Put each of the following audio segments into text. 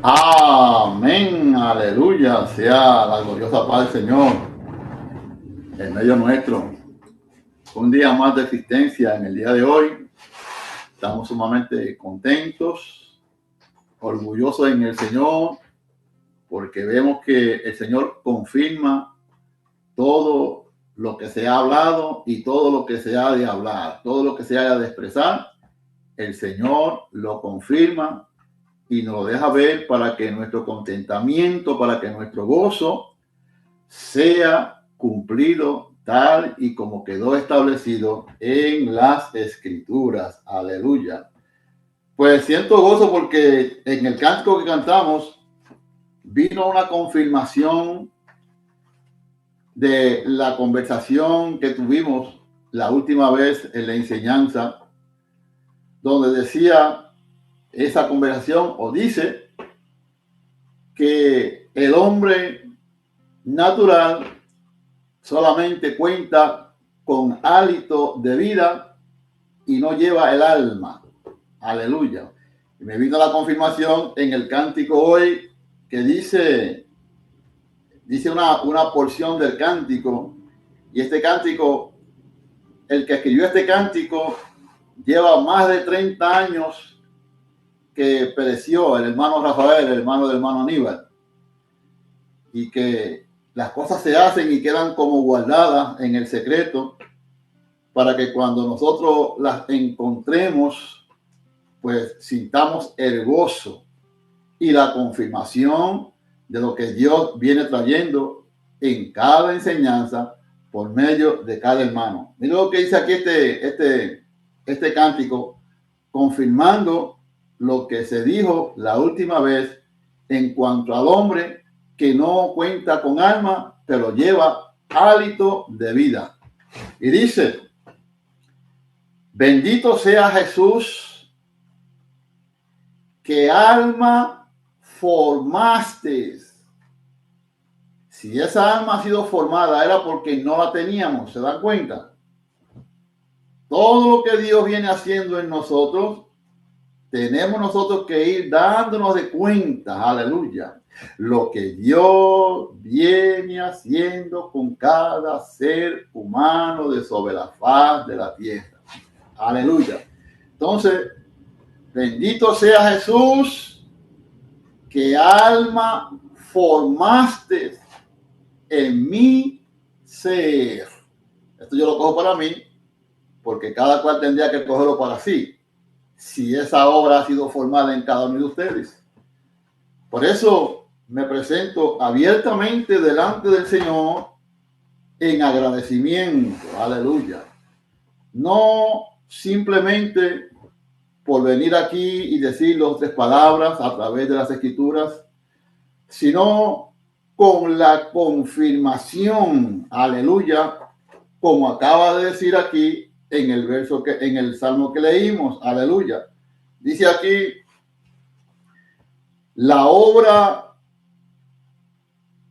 Amén, aleluya, sea la gloriosa paz del Señor en medio nuestro. Un día más de existencia en el día de hoy. Estamos sumamente contentos, orgullosos en el Señor, porque vemos que el Señor confirma todo lo que se ha hablado y todo lo que se ha de hablar, todo lo que se haya de expresar. El Señor lo confirma y nos lo deja ver para que nuestro contentamiento, para que nuestro gozo sea cumplido tal y como quedó establecido en las Escrituras. Aleluya. Pues siento gozo porque en el cántico que cantamos vino una confirmación de la conversación que tuvimos la última vez en la enseñanza, donde decía esa conversación o dice que el hombre natural solamente cuenta con hálito de vida y no lleva el alma. Aleluya. Y me vino la confirmación en el cántico hoy que dice una porción del cántico, y este cántico, el que escribió este cántico lleva más de 30 años que pereció, el hermano Rafael, el hermano del hermano Aníbal, y que las cosas se hacen y quedan como guardadas en el secreto para que cuando nosotros las encontremos, pues sintamos el gozo y la confirmación de lo que Dios viene trayendo en cada enseñanza por medio de cada hermano. Mira lo que dice aquí este cántico, confirmando lo que se dijo la última vez en cuanto al hombre que no cuenta con alma, pero lleva hálito de vida. Y dice: bendito sea Jesús, que alma formaste. Si esa alma ha sido formada era porque no la teníamos, ¿se dan cuenta? Todo lo que Dios viene haciendo en nosotros, tenemos nosotros que ir dándonos de cuenta, aleluya, lo que Dios viene haciendo con cada ser humano de sobre la faz de la tierra. Aleluya. Entonces, bendito sea Jesús, que alma formaste en mi ser. Esto yo lo cojo para mí, porque cada cual tendría que cogerlo para sí, si esa obra ha sido formada en cada uno de ustedes. Por eso me presento abiertamente delante del Señor en agradecimiento. Aleluya. No simplemente por venir aquí y decir las 3 palabras a través de las Escrituras, sino con la confirmación, aleluya, como acaba de decir aquí en el verso en el salmo que leímos, aleluya. Dice aquí: la obra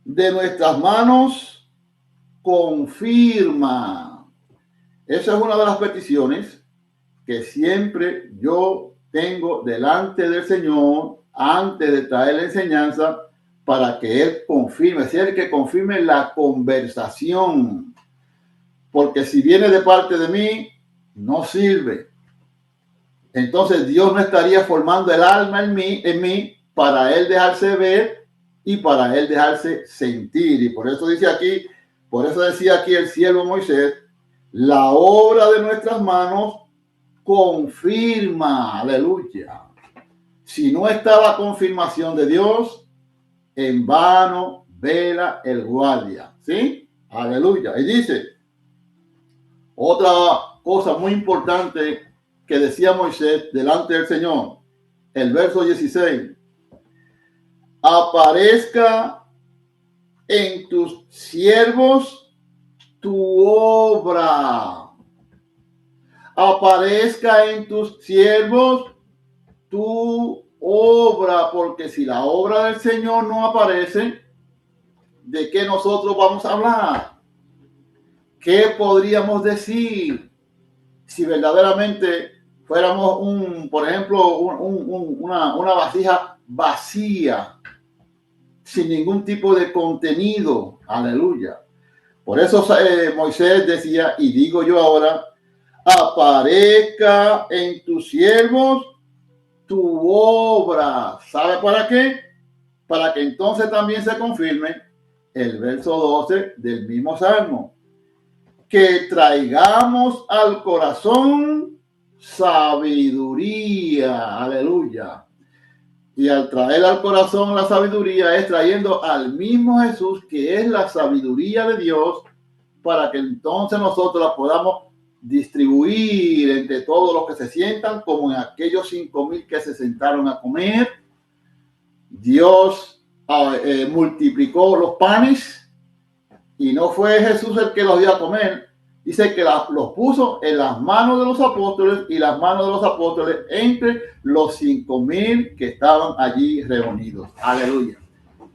de nuestras manos confirma. Esa es una de las peticiones que siempre yo tengo delante del Señor antes de traer la enseñanza, para que Él confirme, sea el que confirme la conversación. Porque si viene de parte de mí, no sirve. Entonces Dios no estaría formando el alma en mí para Él dejarse ver y para Él dejarse sentir. Y por eso dice aquí, por eso decía aquí el siervo Moisés: la obra de nuestras manos confirma. Aleluya. Si no está la confirmación de Dios, en vano vela el guardia. ¿Sí? Aleluya. Y dice otra cosa muy importante que decía Moisés delante del Señor, el verso 16: aparezca en tus siervos tu obra. Aparezca en tus siervos tu obra, porque si la obra del Señor no aparece, ¿de qué nosotros vamos a hablar? ¿Qué podríamos decir si verdaderamente fuéramos por ejemplo, una vasija vacía, sin ningún tipo de contenido. Aleluya. Por eso Moisés decía, y digo yo ahora, aparezca en tus siervos tu obra. ¿Sabe para qué? Para que entonces también se confirme el verso 12 del mismo Salmo. Que traigamos al corazón sabiduría. Aleluya. Y al traer al corazón la sabiduría es trayendo al mismo Jesús, que es la sabiduría de Dios, para que entonces nosotros la podamos distribuir entre todos los que se sientan, como en aquellos 5,000 que se sentaron a comer. Dios multiplicó los panes y no fue Jesús el que los dio a comer. Dice que los puso en las manos de los apóstoles y las manos de los apóstoles entre los 5,000 que estaban allí reunidos. Aleluya.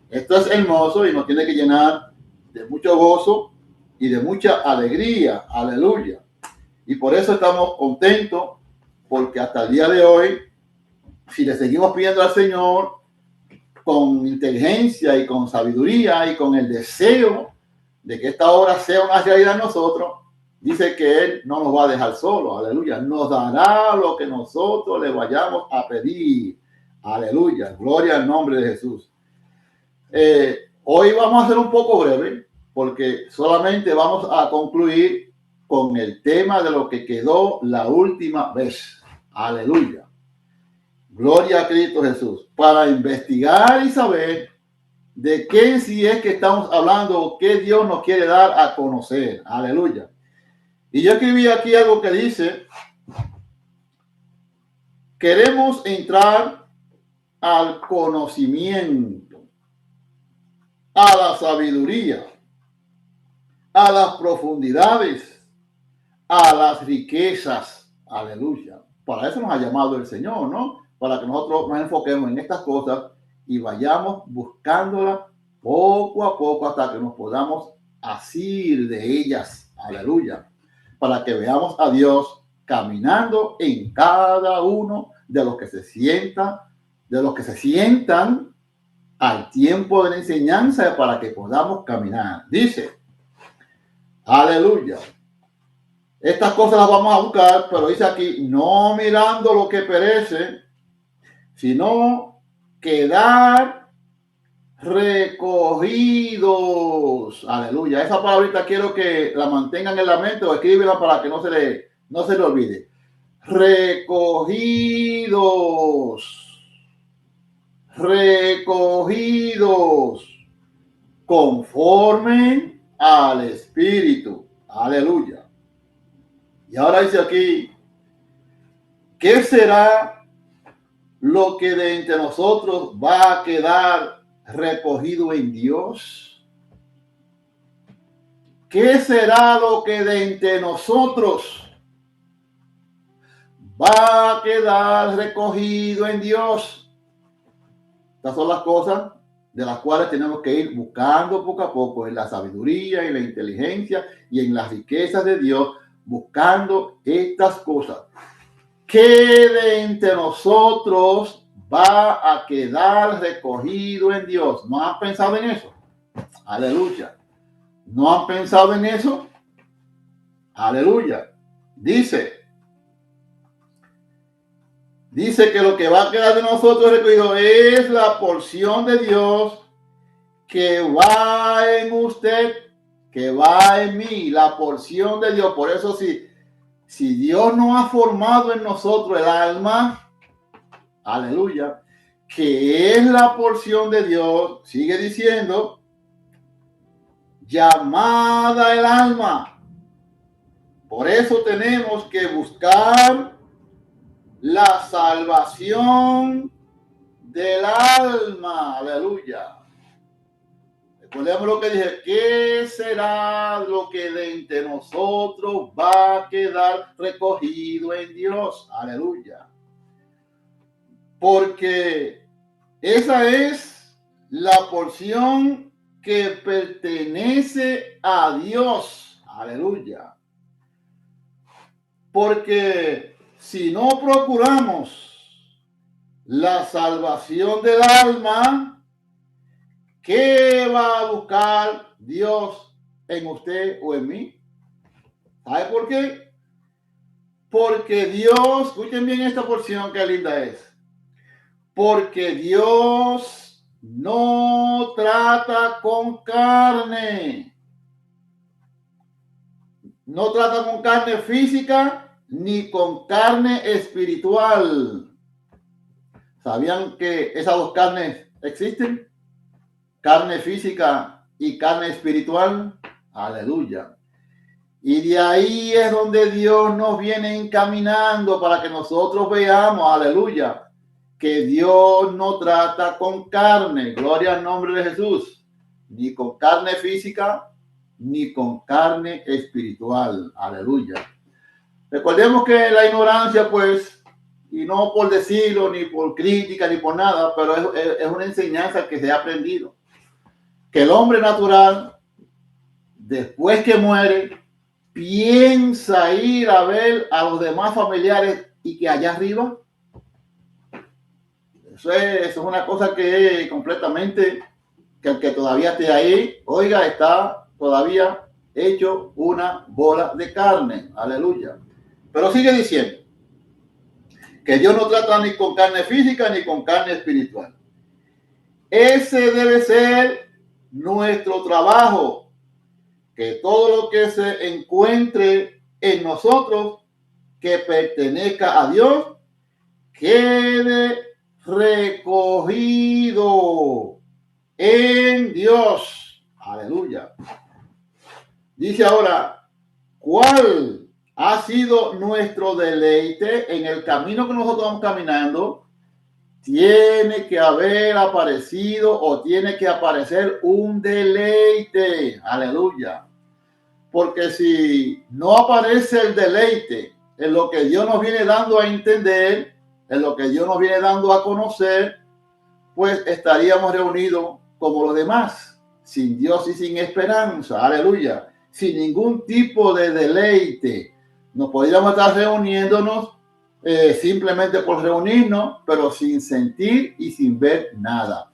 Esto es hermoso y nos tiene que llenar de mucho gozo y de mucha alegría. Aleluya. Y por eso estamos contentos, porque hasta el día de hoy, si le seguimos pidiendo al Señor con inteligencia y con sabiduría y con el deseo de que esta obra sea una realidad en nosotros, dice que Él no nos va a dejar solos. Aleluya. Nos dará lo que nosotros le vayamos a pedir. Aleluya. Gloria al nombre de Jesús. Hoy vamos a ser un poco breve, porque solamente vamos a concluir con el tema de lo que quedó la última vez. Aleluya. Gloria a Cristo Jesús. Para investigar y saber de qué sí es que estamos hablando, qué Dios nos quiere dar a conocer. Aleluya. Y yo escribí aquí algo que dice: queremos entrar al conocimiento, a la sabiduría, a las profundidades, a las riquezas. Aleluya. Para eso nos ha llamado el Señor, ¿no? Para que nosotros nos enfoquemos en estas cosas y vayamos buscándolas poco a poco hasta que nos podamos asir de ellas. Aleluya. Para que veamos a Dios caminando en cada uno de los que se sientan al tiempo de la enseñanza, para que podamos caminar. Dice, aleluya. Estas cosas las vamos a buscar, pero dice aquí, no mirando lo que perece, sino quedar recogidos. Aleluya. Esa palabrita quiero que la mantengan en la mente o escríbela para que no se le olvide. Recogidos conforme al Espíritu. Aleluya. Y ahora dice aquí, ¿qué será lo que de entre nosotros va a quedar recogido en Dios? ¿Qué será lo que de entre nosotros va a quedar recogido en Dios? Estas son las cosas de las cuales tenemos que ir buscando poco a poco en la sabiduría y la inteligencia y en las riquezas de Dios, buscando estas cosas. ¿Qué de entre nosotros va a quedar recogido en Dios? ¿No han pensado en eso? Aleluya. ¿No han pensado en eso? Aleluya. Dice que lo que va a quedar de nosotros recogido es la porción de Dios que va en usted, que va en mí, la porción de Dios. Por eso si Dios no ha formado en nosotros el alma, aleluya, que es la porción de Dios, sigue diciendo, llamada el alma. Por eso tenemos que buscar la salvación del alma. Aleluya. Recordemos lo que dije. ¿Qué será lo que de entre nosotros va a quedar recogido en Dios? Aleluya. Porque esa es la porción que pertenece a Dios. Aleluya. Porque si no procuramos la salvación del alma, ¿qué va a buscar Dios en usted o en mí? ¿Sabe por qué? Porque Dios, escuchen bien esta porción que linda es, porque Dios no trata con carne, no trata con carne física ni con carne espiritual. ¿Sabían que esas dos carnes existen? Carne física y carne espiritual. Aleluya. Y de ahí es donde Dios nos viene encaminando para que nosotros veamos, aleluya, que Dios no trata con carne, gloria al nombre de Jesús, ni con carne física, ni con carne espiritual, aleluya. Recordemos que la ignorancia, pues, y no por decirlo, ni por crítica, ni por nada, pero es una enseñanza que se ha aprendido, que el hombre natural, después que muere, piensa ir a ver a los demás familiares y que allá arriba, eso es una cosa que completamente, que el que todavía esté ahí, oiga, está todavía hecho una bola de carne, aleluya. Pero sigue diciendo que Dios no trata ni con carne física ni con carne espiritual. Ese debe ser nuestro trabajo, que todo lo que se encuentre en nosotros que pertenezca a Dios quede recogido en Dios. Aleluya. Dice ahora, ¿cuál ha sido nuestro deleite en el camino que nosotros vamos caminando? Tiene que haber aparecido o tiene que aparecer un deleite. Aleluya. Porque si no aparece el deleite en lo que Dios nos viene dando a entender, en lo que Dios nos viene dando a conocer, pues estaríamos reunidos como los demás, sin Dios y sin esperanza. Aleluya. Sin ningún tipo de deleite. Nos podríamos estar reuniéndonos simplemente por reunirnos, pero sin sentir y sin ver nada.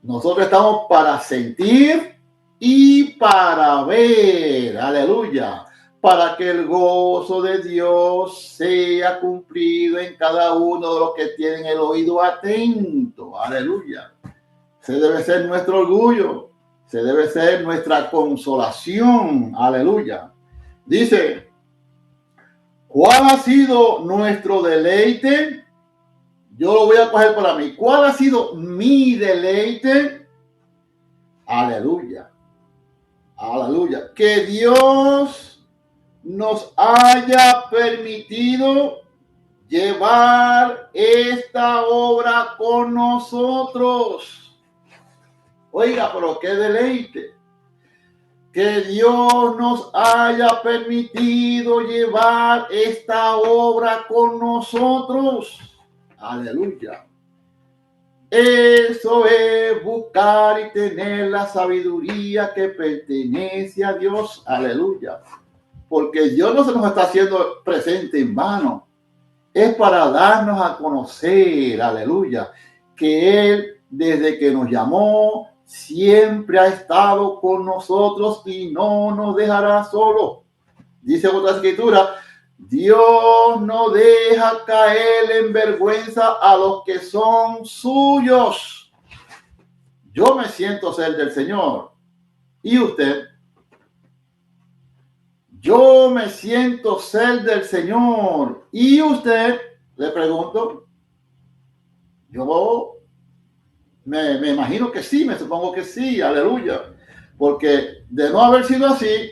Nosotros estamos para sentir y para ver, aleluya, para que el gozo de Dios sea cumplido en cada uno de los que tienen el oído atento, aleluya. Ese debe ser nuestro orgullo, ese debe ser nuestra consolación, aleluya. Dice, ¿cuál ha sido nuestro deleite? Yo lo voy a coger para mí. ¿Cuál ha sido mi deleite? Aleluya. Aleluya. Que Dios nos haya permitido llevar esta obra con nosotros. Oiga, pero qué deleite. Que Dios nos haya permitido llevar esta obra con nosotros. Aleluya. Eso es buscar y tener la sabiduría que pertenece a Dios. Aleluya. Porque Dios no se nos está haciendo presente en vano. Es para darnos a conocer, aleluya, que Él, desde que nos llamó, siempre ha estado con nosotros y no nos dejará solo. Dice otra escritura, Dios no deja caer en vergüenza a los que son suyos. Yo me siento ser del Señor. ¿Y usted? Yo me siento ser del Señor. ¿Y usted? Le pregunto. Yo me imagino que sí, me supongo que sí, aleluya. Porque de no haber sido así,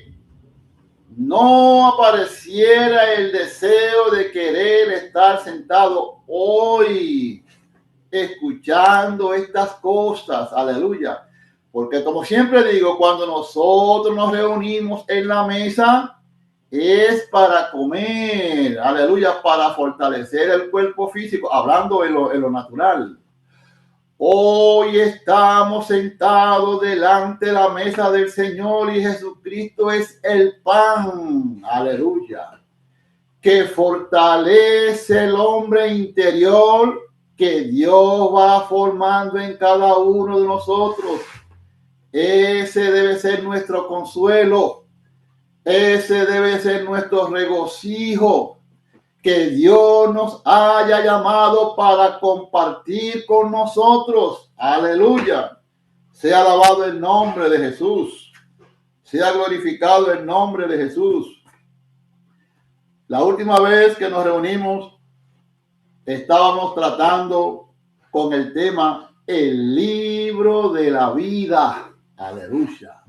no apareciera el deseo de querer estar sentado hoy escuchando estas cosas, aleluya. Porque como siempre digo, cuando nosotros nos reunimos en la mesa es para comer, aleluya, para fortalecer el cuerpo físico, hablando en lo natural. Hoy estamos sentados delante de la mesa del Señor y Jesucristo es el pan, aleluya, que fortalece el hombre interior, que Dios va formando en cada uno de nosotros. Ese debe ser nuestro consuelo. Ese debe ser nuestro regocijo. Que Dios nos haya llamado para compartir con nosotros. Aleluya. Sea alabado el nombre de Jesús. Sea glorificado el nombre de Jesús. La última vez que nos reunimos, estábamos tratando con el tema el libro de la vida. Aleluya.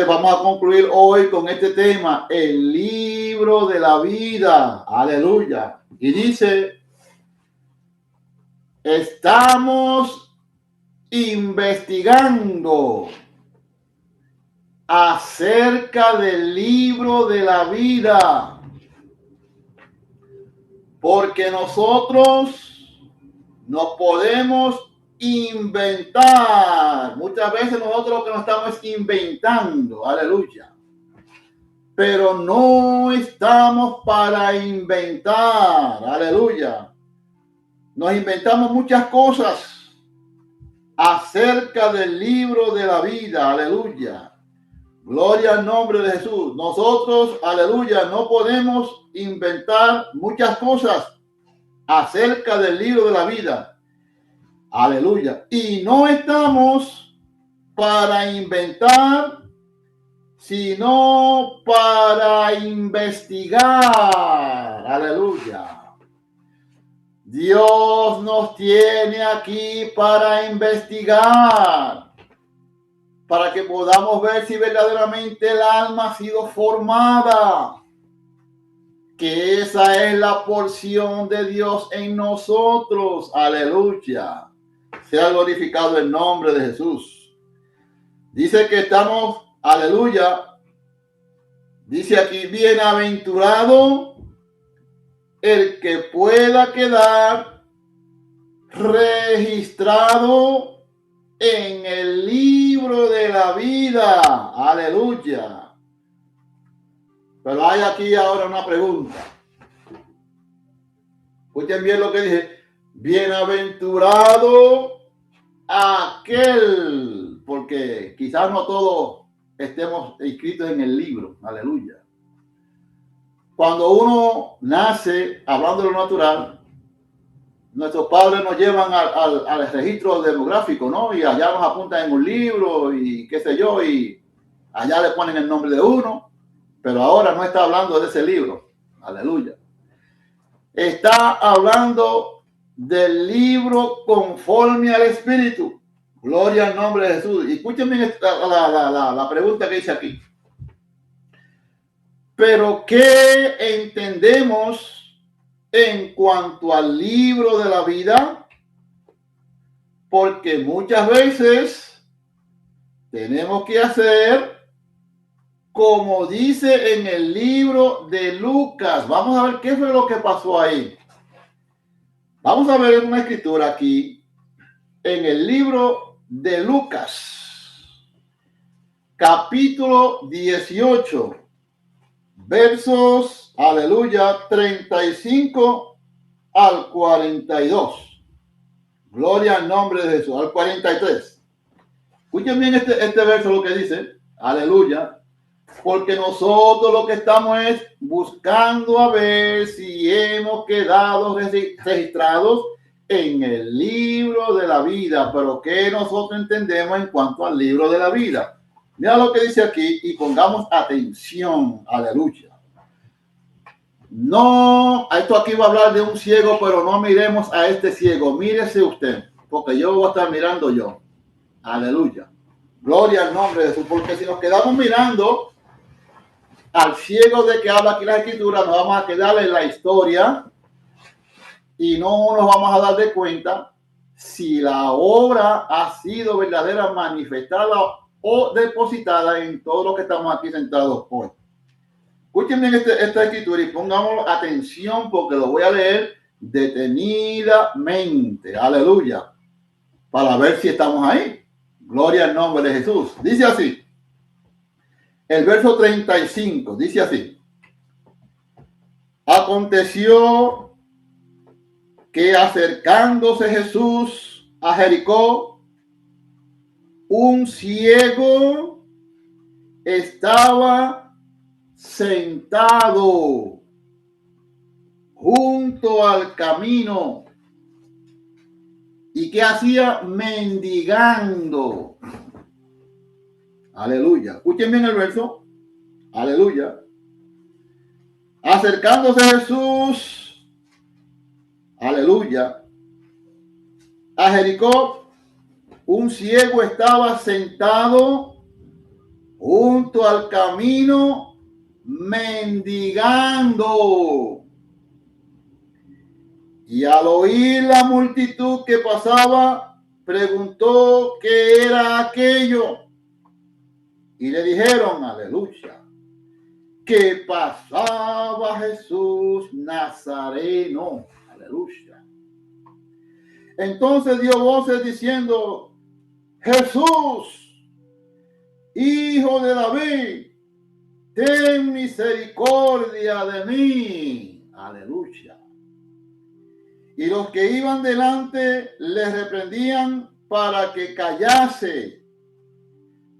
Vamos a concluir hoy con este tema, el libro de la vida. Aleluya. Y dice, estamos investigando acerca del libro de la vida, porque nosotros no podemos inventar. Muchas veces nosotros lo que nos estamos inventando, aleluya. Pero no estamos para inventar, aleluya. Nos inventamos muchas cosas acerca del libro de la vida, aleluya. Gloria al nombre de Jesús. Nosotros, aleluya, no podemos inventar muchas cosas acerca del libro de la vida. Aleluya. Y no estamos para inventar, sino para investigar. Aleluya. Dios nos tiene aquí para investigar, para que podamos ver si verdaderamente el alma ha sido formada. Que esa es la porción de Dios en nosotros. Aleluya. Sea glorificado el nombre de Jesús. Dice que estamos, aleluya. Dice aquí, bienaventurado el que pueda quedar registrado en el libro de la vida. Aleluya. Pero hay aquí ahora una pregunta. Escuchen bien lo que dije. Bienaventurado aquel, porque quizás no todos estemos inscritos en el libro. Aleluya. Cuando uno nace, hablando de lo natural, nuestros padres nos llevan al registro demográfico, ¿no? Y allá nos apuntan en un libro y qué sé yo, y allá le ponen el nombre de uno, pero ahora no está hablando de ese libro. Aleluya. Está hablando del libro conforme al Espíritu. Gloria al nombre de Jesús. Y escuchen bien la pregunta que dice aquí. Pero ¿qué entendemos en cuanto al libro de la vida? Porque muchas veces tenemos que hacer como dice en el libro de Lucas. Vamos a ver qué fue lo que pasó ahí. Vamos a ver una escritura aquí en el libro de Lucas, capítulo 18. Versos, aleluya, 35 al 42. Gloria al nombre de Jesús. Al 43. Escuchen bien este verso lo que dice. Aleluya. Porque nosotros lo que estamos es buscando a ver si hemos quedado registrados en el libro de la vida. Pero ¿qué nosotros entendemos en cuanto al libro de la vida? Mira lo que dice aquí y pongamos atención. Aleluya. No, esto aquí va a hablar de un ciego, pero no miremos a este ciego. Mírese usted, porque yo voy a estar mirando yo. Aleluya. Gloria al nombre de Jesús, porque si nos quedamos mirando al ciego de que habla aquí la escritura, nos vamos a quedar en la historia y no nos vamos a dar de cuenta si la obra ha sido verdadera, manifestada o depositada en todo lo que estamos aquí sentados hoy. Escuchen bien esta escritura y pongamos atención porque lo voy a leer detenidamente. Aleluya. Para ver si estamos ahí. Gloria al nombre de Jesús. Dice así. El verso 35 dice así. Aconteció que acercándose Jesús a Jericó, un ciego estaba sentado junto al camino. ¿Y qué hacía? Mendigando. Aleluya. Escuchen bien el verso. Aleluya. Acercándose Jesús, aleluya, a Jericó, un ciego estaba sentado junto al camino mendigando. Y al oír la multitud que pasaba, preguntó qué era aquello. Y le dijeron, aleluya, que pasaba Jesús Nazareno. Aleluya. Entonces dio voces diciendo, Jesús, hijo de David, ten misericordia de mí. Aleluya. Y los que iban delante le reprendían para que callase.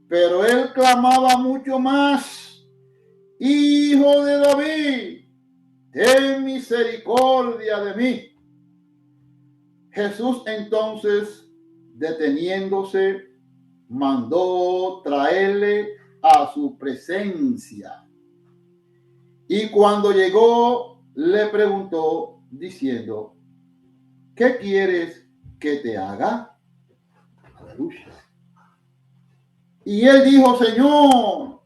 Pero él clamaba mucho más, Hijo de David, ten misericordia de mí. Jesús entonces, deteniéndose, mandó traerle a su presencia. Y cuando llegó, le preguntó, diciendo, ¿qué quieres que te haga? Aleluya. Y él dijo, Señor,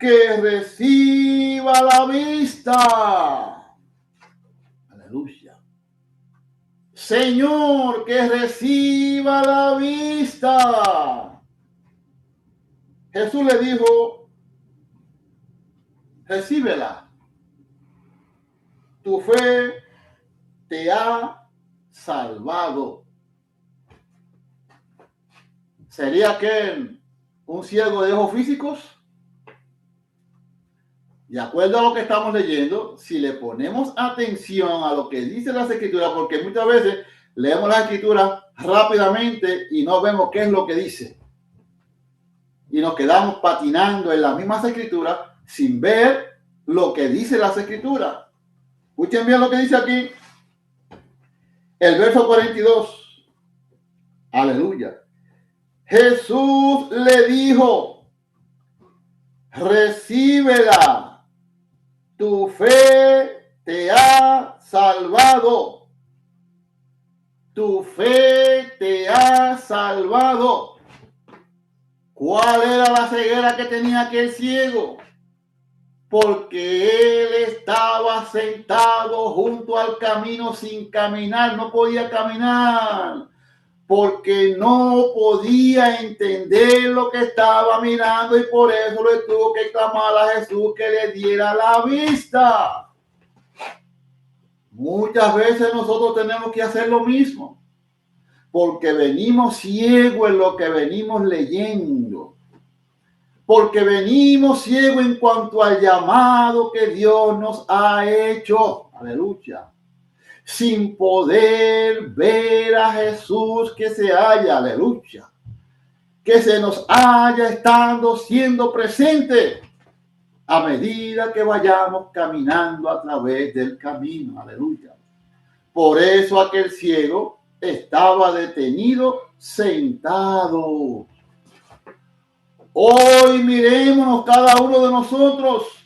que reciba la vista. Aleluya. Señor, que reciba la vista. Jesús le dijo, recíbela. Tu fe te ha salvado. ¿Sería que un ciego de ojos físicos? De acuerdo a lo que estamos leyendo, si le ponemos atención a lo que dice las escrituras, porque muchas veces leemos las escrituras rápidamente y no vemos qué es lo que dice. Y nos quedamos patinando en las mismas escrituras sin ver lo que dice las escrituras. Escuchen bien lo que dice aquí. El verso 42. Aleluya. Jesús le dijo, recíbela. Tu fe te ha salvado. Tu fe te ha salvado. ¿Cuál era la ceguera que tenía aquel ciego? Porque él estaba sentado junto al camino sin caminar, no podía caminar, porque no podía entender lo que estaba mirando y por eso le tuvo que clamar a Jesús que le diera la vista. Muchas veces nosotros tenemos que hacer lo mismo, porque venimos ciegos en lo que venimos leyendo, porque venimos ciegos en cuanto al llamado que Dios nos ha hecho. Aleluya. Sin poder ver a Jesús que se halla, aleluya, que se nos haya estando siendo presente a medida que vayamos caminando a través del camino, aleluya. Por eso aquel ciego estaba detenido, sentado. Hoy mirémonos cada uno de nosotros.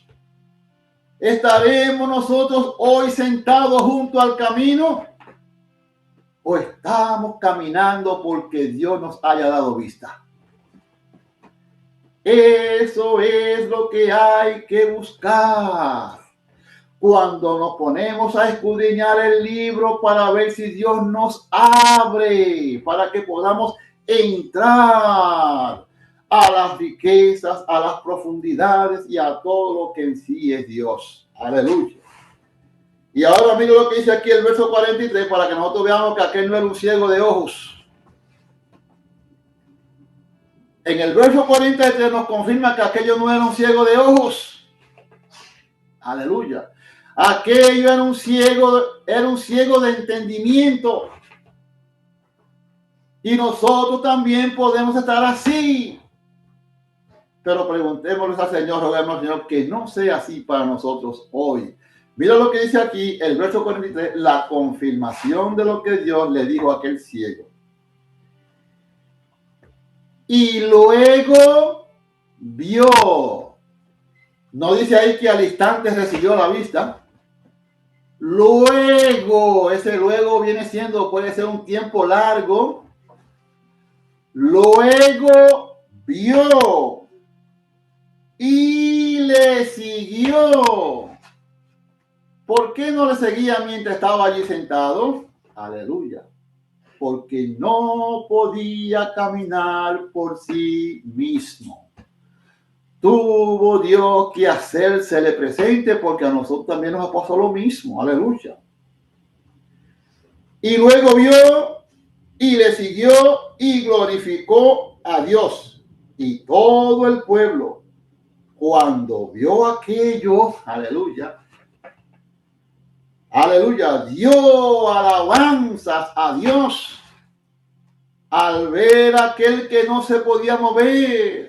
¿Estaremos nosotros hoy sentados junto al camino? ¿O estamos caminando porque Dios nos haya dado vista? Eso es lo que hay que buscar. Cuando nos ponemos a escudriñar el libro para ver si Dios nos abre, para que podamos entrar a las riquezas, a las profundidades y a todo lo que en sí es Dios. Aleluya. Y ahora mira lo que dice aquí el verso 43 para que nosotros veamos que aquel no era un ciego de ojos. En el verso 43 nos confirma que aquello no era un ciego de ojos. Aleluya. Aquello era un ciego de entendimiento. Y nosotros también podemos estar así. Pero preguntémosle al Señor, roguemos al Señor que no sea así para nosotros hoy. Mira lo que dice aquí el verso 43, la confirmación de lo que Dios le dijo a aquel ciego. Y luego vio. No dice ahí que al instante recibió la vista. Luego, ese luego viene siendo, puede ser un tiempo largo. Luego vio y le siguió. ¿Por qué no le seguía mientras estaba allí sentado? Aleluya. Porque no podía caminar por sí mismo. Tuvo Dios que hacérsele presente porque a nosotros también nos ha pasado lo mismo. Aleluya. Y luego vio y le siguió y glorificó a Dios. Y todo el pueblo, cuando vio aquello, aleluya, aleluya, dio alabanzas a Dios al ver a aquel que no se podía mover.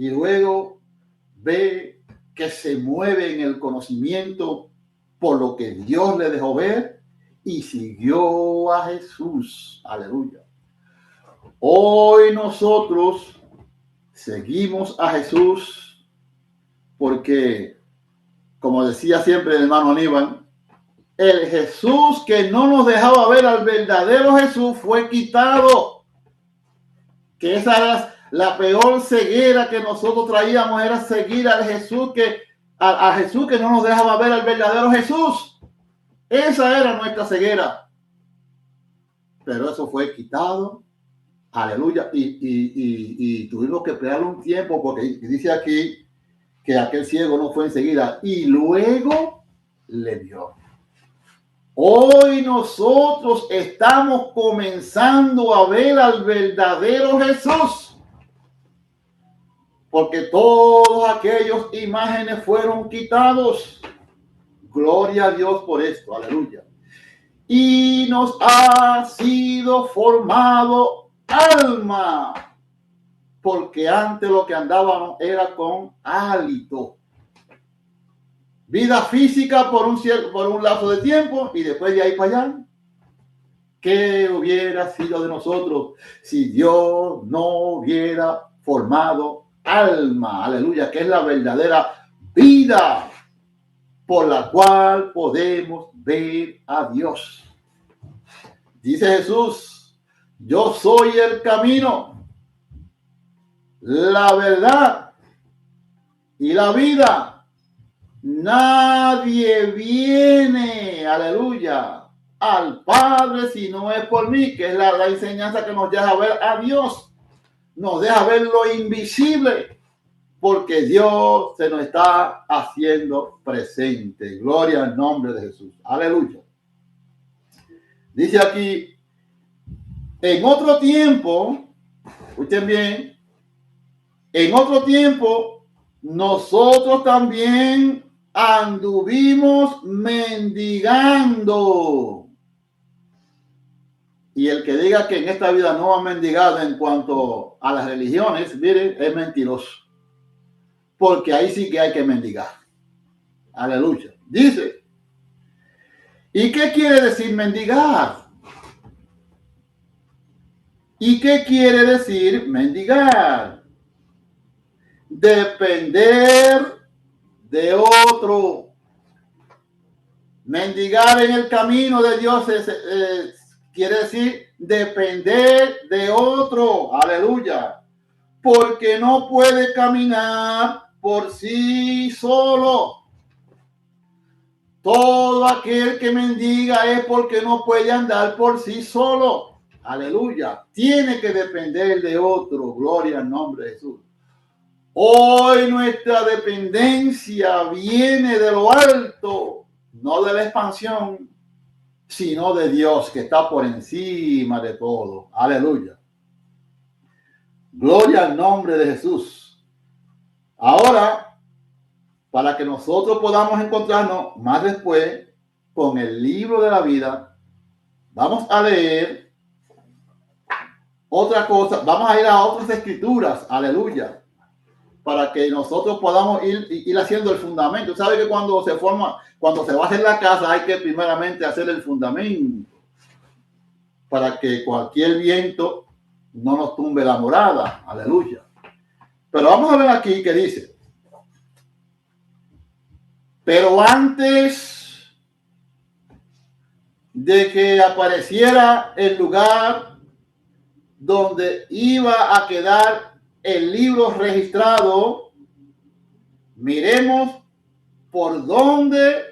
Y luego ve que se mueve en el conocimiento por lo que Dios le dejó ver y siguió a Jesús. Aleluya. Hoy nosotros seguimos a Jesús porque, como decía siempre el hermano Aníbal, el Jesús que no nos dejaba ver al verdadero Jesús fue quitado. Que esa era la peor ceguera que nosotros traíamos, era seguir al Jesús a Jesús que no nos dejaba ver al verdadero Jesús. Esa era nuestra ceguera. Pero eso fue quitado. Aleluya. Y tuvimos que esperar un tiempo porque dice aquí que aquel ciego no fue enseguida y luego le vio. Hoy nosotros estamos comenzando a ver al verdadero Jesús. Porque todos aquellos imágenes fueron quitados. Gloria a Dios por esto. Aleluya. Y nos ha sido formado alma. Porque antes lo que andábamos era con hálito. Vida física por un lapso de tiempo y después de ahí para allá. ¿Qué hubiera sido de nosotros si Dios no hubiera formado alma? Aleluya, que es la verdadera vida por la cual podemos ver a Dios. Dice Jesús, yo soy el camino, la verdad y la vida. Nadie viene, aleluya, al Padre si no es por mí, que es la enseñanza que nos deja ver a Dios, nos deja ver lo invisible, porque Dios se nos está haciendo presente. Gloria al nombre de Jesús. Aleluya. Dice aquí, en otro tiempo, escuchen bien, en otro tiempo, nosotros también anduvimos mendigando. Y el que diga que en esta vida no ha mendigado en cuanto a las religiones, mire, es mentiroso. Porque ahí sí que hay que mendigar. Aleluya. Dice, ¿y qué quiere decir mendigar? ¿Y qué quiere decir mendigar? Depender de otro. Mendigar en el camino de Dios quiere decir depender de otro. Aleluya. Porque no puede caminar por sí solo. Todo aquel que mendiga es porque no puede andar por sí solo. Aleluya. Tiene que depender de otro. Gloria al nombre de Jesús. Hoy nuestra dependencia viene de lo alto, no de la expansión, sino de Dios que está por encima de todo. Aleluya. Gloria al nombre de Jesús. Ahora, para que nosotros podamos encontrarnos más después con el libro de la vida. Vamos a leer otra cosa, vamos a ir a otras escrituras, aleluya, para que nosotros podamos ir haciendo el fundamento. ¿Sabe que cuando se va a hacer la casa, hay que primeramente hacer el fundamento para que cualquier viento no nos tumbe la morada? Aleluya. Pero vamos a ver aquí que dice: pero antes de que apareciera el lugar donde iba a quedar el libro registrado, miremos por dónde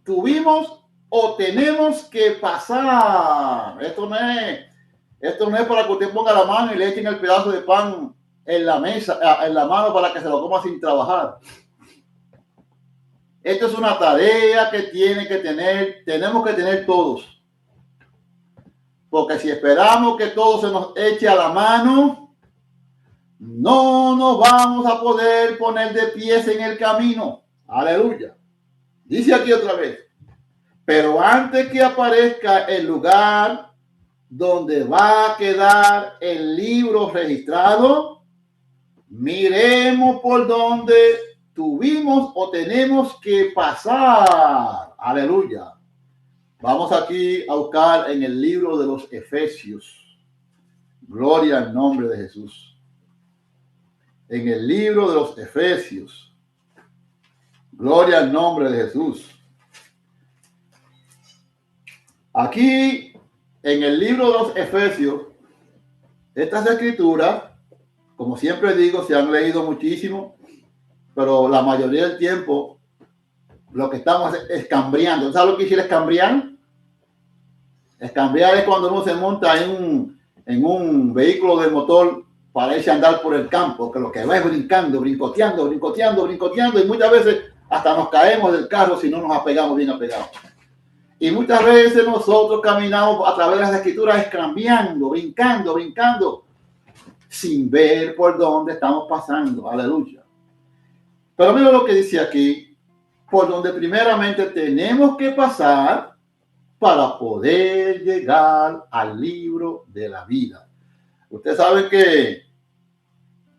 tuvimos o tenemos que pasar. Esto no es para que usted ponga la mano y le echen el pedazo de pan en la mesa, en la mano, para que se lo coma sin trabajar. Esto es una tarea que tenemos que tener todos. Porque si esperamos que todo se nos eche a la mano, no nos vamos a poder poner de pies en el camino. Aleluya. Dice aquí otra vez: pero antes que aparezca el lugar donde va a quedar el libro registrado, miremos por donde tuvimos o tenemos que pasar. Aleluya. Vamos aquí a buscar en el libro de los Efesios. Gloria al nombre de Jesús. En el libro de los Efesios. Gloria al nombre de Jesús. Aquí, en el libro de los Efesios, estas escrituras, como siempre digo, se han leído muchísimo, pero la mayoría del tiempo lo que estamos escambriando. ¿Sabes lo que quiere escambriar? Escambriar es cuando uno se monta en un vehículo de motor para irse a andar por el campo, que lo que va es brincando, brincoteando, y muchas veces hasta nos caemos del carro si no nos apegamos bien apegados. Y muchas veces nosotros caminamos a través de las escrituras escambiando, brincando, sin ver por dónde estamos pasando. Aleluya. Pero mira lo que dice aquí: por donde primeramente tenemos que pasar para poder llegar al libro de la vida. Usted sabe que,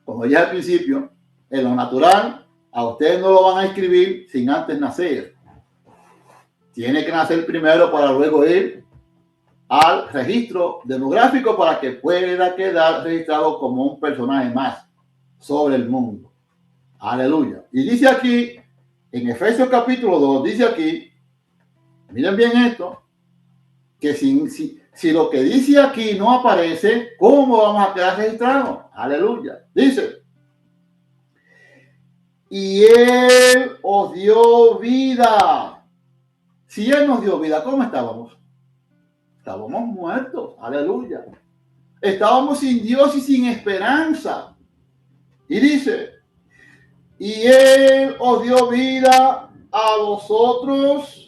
como dije al principio, en lo natural, a usted no lo van a escribir sin antes nacer. Tiene que nacer primero para luego ir al registro demográfico para que pueda quedar registrado como un personaje más sobre el mundo. Aleluya. Y dice aquí, en Efesios capítulo 2, dice aquí, miren bien esto, que si lo que dice aquí no aparece, ¿cómo vamos a quedar registrados? Aleluya. Dice: y Él os dio vida. Si Él nos dio vida, ¿cómo estábamos? Estábamos muertos. Aleluya. Estábamos sin Dios y sin esperanza. Y dice: y Él os dio vida a vosotros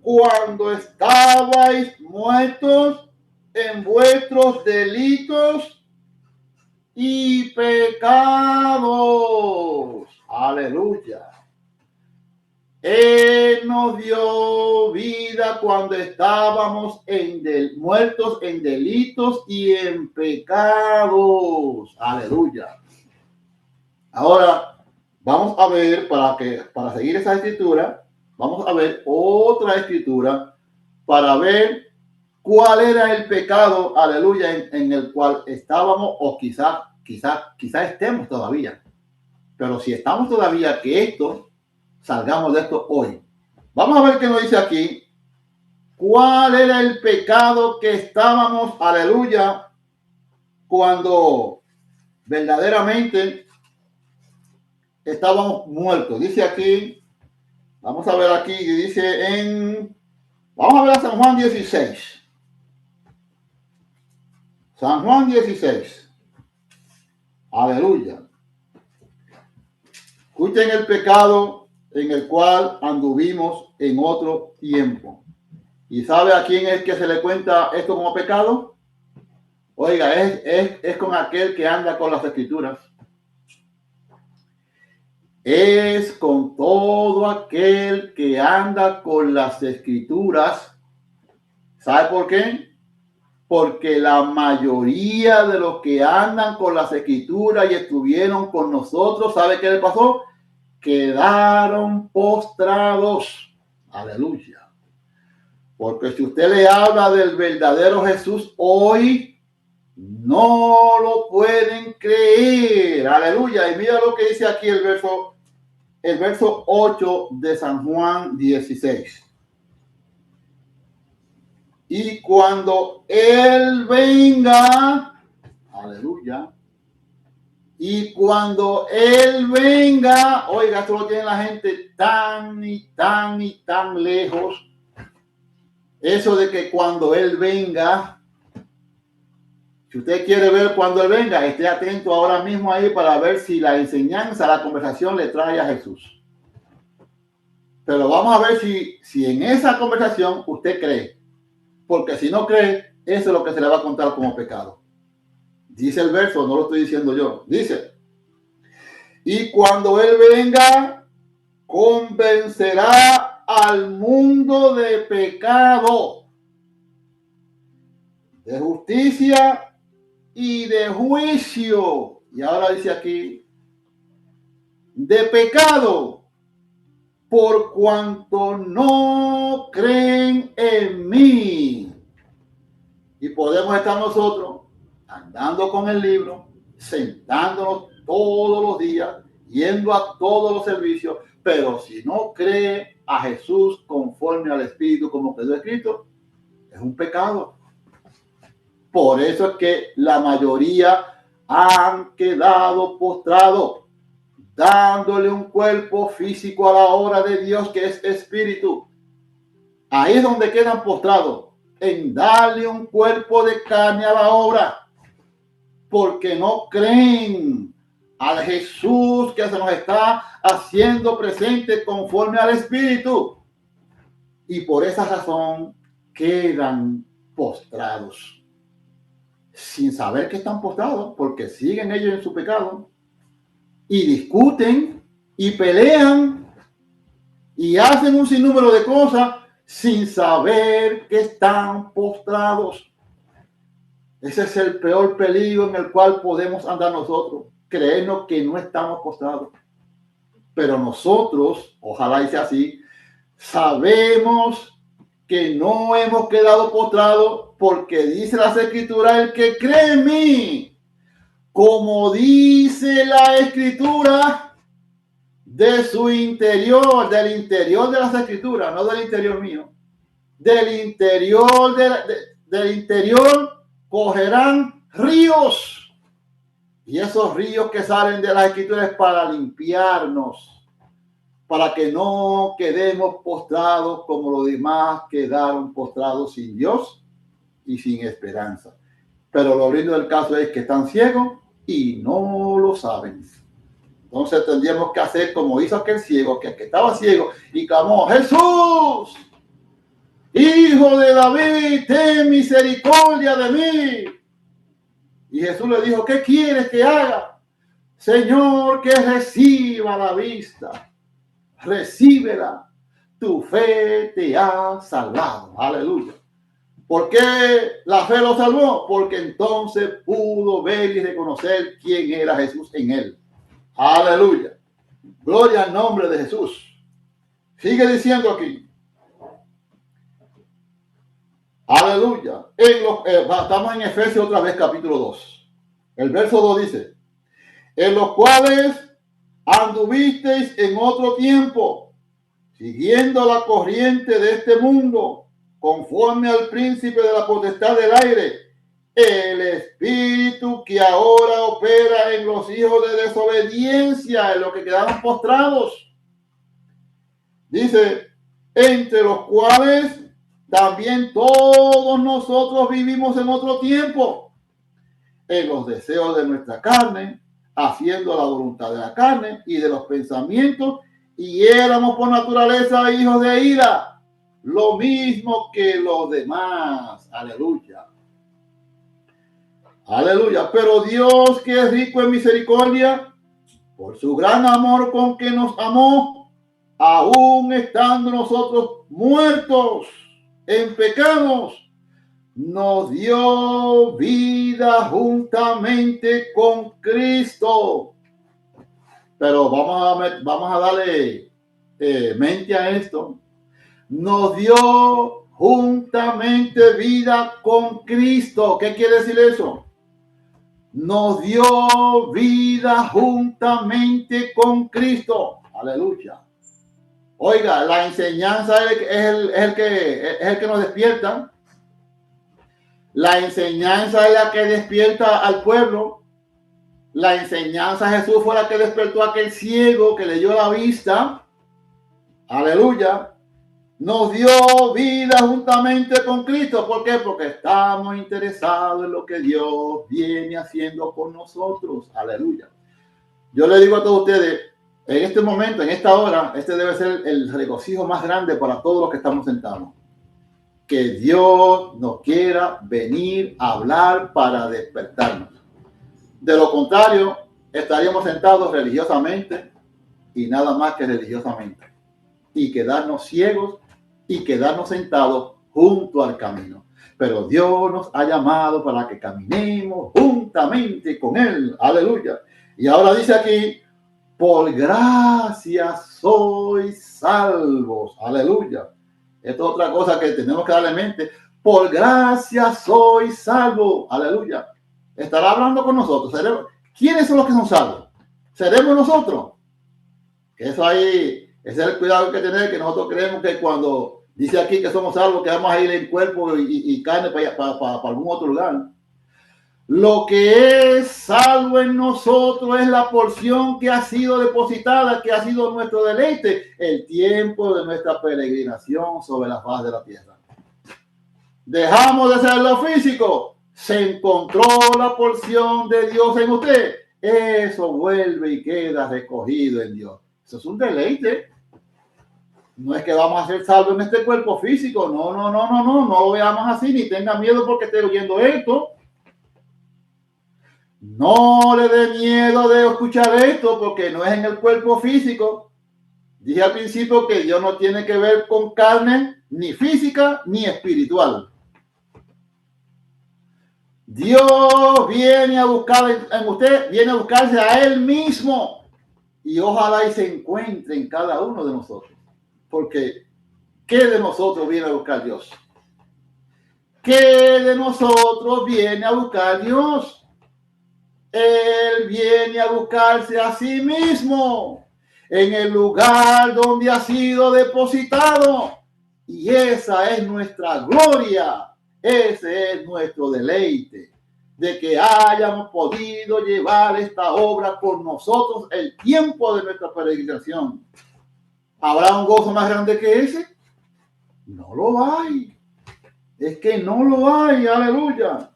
cuando estabais muertos en vuestros delitos y pecados. Aleluya. Él nos dio vida cuando estábamos muertos en delitos y en pecados. Aleluya. Ahora vamos a ver, para seguir esa escritura, vamos a ver otra escritura para ver cuál era el pecado, aleluya, en el cual estábamos, o quizás estemos todavía. Pero si estamos todavía, que salgamos de esto hoy. Vamos a ver qué nos dice aquí. ¿Cuál era el pecado que estábamos, aleluya, cuando verdaderamente estábamos muertos? Dice aquí, vamos a ver aquí, dice vamos a ver a San Juan 16. San Juan 16. Aleluya. Escuchen el pecado en el cual anduvimos en otro tiempo. ¿Y sabe a quién es que se le cuenta esto como pecado? Oiga, es con aquel que anda con las escrituras. Es con aquel que anda con las Escrituras. ¿Sabe por qué? Porque la mayoría de los que andan con las Escrituras y estuvieron con nosotros, ¿sabe qué le pasó? Quedaron postrados. Aleluya. Porque si usted le habla del verdadero Jesús hoy, no lo pueden creer. Aleluya. Y mira lo que dice aquí el verso 8 de San Juan 16. Y cuando Él venga, aleluya, y cuando Él venga, oiga, esto lo tiene la gente tan y tan y tan lejos. Eso de que cuando Él venga, si usted quiere ver cuando Él venga, esté atento ahora mismo ahí para ver si la enseñanza, la conversación le trae a Jesús. Pero vamos a ver si en esa conversación usted cree. Porque si no cree, eso es lo que se le va a contar como pecado. Dice el verso, no lo estoy diciendo yo. Dice, y cuando Él venga, convencerá al mundo de pecado, de justicia y de juicio. Y ahora dice aquí, de pecado, por cuanto no creen en mí. Y podemos estar nosotros andando con el libro, sentándonos todos los días, yendo a todos los servicios, pero si no cree a Jesús conforme al Espíritu como quedó escrito, es un pecado. Por eso es que la mayoría han quedado postrados, dándole un cuerpo físico a la obra de Dios que es Espíritu. Ahí es donde quedan postrados, en darle un cuerpo de carne a la obra, porque no creen al Jesús que se nos está haciendo presente conforme al Espíritu. Y por esa razón quedan postrados, sin saber que están postrados, porque siguen ellos en su pecado, y discuten, y pelean, y hacen un sinnúmero de cosas, sin saber que están postrados. Ese es el peor peligro en el cual podemos andar nosotros, creernos que no estamos postrados. Pero nosotros, ojalá y sea así, sabemos que no hemos quedado postrados, porque dice las Escrituras, el que cree en mí, como dice la Escritura, de su interior, del interior de las Escrituras, no del interior mío, del interior del interior cogerán ríos. Y esos ríos que salen de las Escrituras es para limpiarnos, para que no quedemos postrados como los demás quedaron postrados sin Dios y sin esperanza. Pero lo lindo del caso es que están ciegos y no lo saben. Entonces tendríamos que hacer como hizo aquel ciego, que estaba ciego y clamó, Jesús, Hijo de David, ten misericordia de mí. Y Jesús le dijo, ¿qué quieres que haga? Señor, que reciba la vista. Recíbela. Tu fe te ha salvado. Aleluya. ¿Por qué la fe lo salvó? Porque entonces pudo ver y reconocer quién era Jesús en él. Aleluya. Gloria al nombre de Jesús. Sigue diciendo aquí. Aleluya. Estamos en Efesios otra vez, capítulo 2. El verso 2 dice, en los cuales anduvisteis en otro tiempo, siguiendo la corriente de este mundo, conforme al príncipe de la potestad del aire, el espíritu que ahora opera en los hijos de desobediencia, en los que quedaron postrados. Dice, entre los cuales también todos nosotros vivimos en otro tiempo, en los deseos de nuestra carne, haciendo la voluntad de la carne y de los pensamientos, y éramos por naturaleza hijos de ira, lo mismo que los demás. Aleluya. Aleluya. Pero Dios, que es rico en misericordia, por su gran amor con que nos amó, aún estando nosotros muertos en pecados, nos dio vida juntamente con Cristo. Pero vamos a darle mente a esto. Nos dio juntamente vida con Cristo. ¿Qué quiere decir eso? Nos dio vida juntamente con Cristo. Aleluya. Oiga, la enseñanza es el que nos despierta. La enseñanza es la que despierta al pueblo. La enseñanza de Jesús fue la que despertó a aquel ciego que le dio la vista. Aleluya. Nos dio vida juntamente con Cristo. ¿Por qué? Porque estamos interesados en lo que Dios viene haciendo con nosotros. Aleluya. Yo le digo a todos ustedes, en este momento, en esta hora, este debe ser el regocijo más grande para todos los que estamos sentados. Que Dios nos quiera venir a hablar para despertarnos. De lo contrario, estaríamos sentados religiosamente y nada más que religiosamente. Y quedarnos ciegos y quedarnos sentados junto al camino. Pero Dios nos ha llamado para que caminemos juntamente con Él. Aleluya. Y ahora dice aquí, por gracia sois salvos. Aleluya. Esto es otra cosa que tenemos que darle en mente. Por gracia sois salvos. Aleluya. Estará hablando con nosotros. ¿Quiénes son los que son salvos? ¿Seremos nosotros? Eso ahí, ese es el cuidado que hay que tener, que nosotros creemos que cuando dice aquí que somos salvos, que vamos a ir en cuerpo y carne para algún otro lugar. Lo que es salvo en nosotros es la porción que ha sido depositada, que ha sido nuestro deleite, el tiempo de nuestra peregrinación sobre la faz de la tierra. Dejamos de ser lo físico, se encontró la porción de Dios en usted, eso vuelve y queda recogido en Dios. Eso es un deleite. No es que vamos a ser salvos en este cuerpo físico, no lo veamos así, ni tenga miedo porque esté oyendo esto. No le dé miedo de escuchar esto porque no es en el cuerpo físico. Dije al principio que Dios no tiene que ver con carne, ni física, ni espiritual. Dios viene a buscar en usted, viene a buscarse a Él mismo. Y ojalá y se encuentre en cada uno de nosotros. Porque, ¿qué de nosotros viene a buscar Dios? ¿Qué de nosotros viene a buscar Dios? Él viene a buscarse a sí mismo en el lugar donde ha sido depositado. Y esa es nuestra gloria. Ese es nuestro deleite, de que hayamos podido llevar esta obra con nosotros el tiempo de nuestra peregrinación. ¿Habrá un gozo más grande que ese? No lo hay. Es que no lo hay. Aleluya.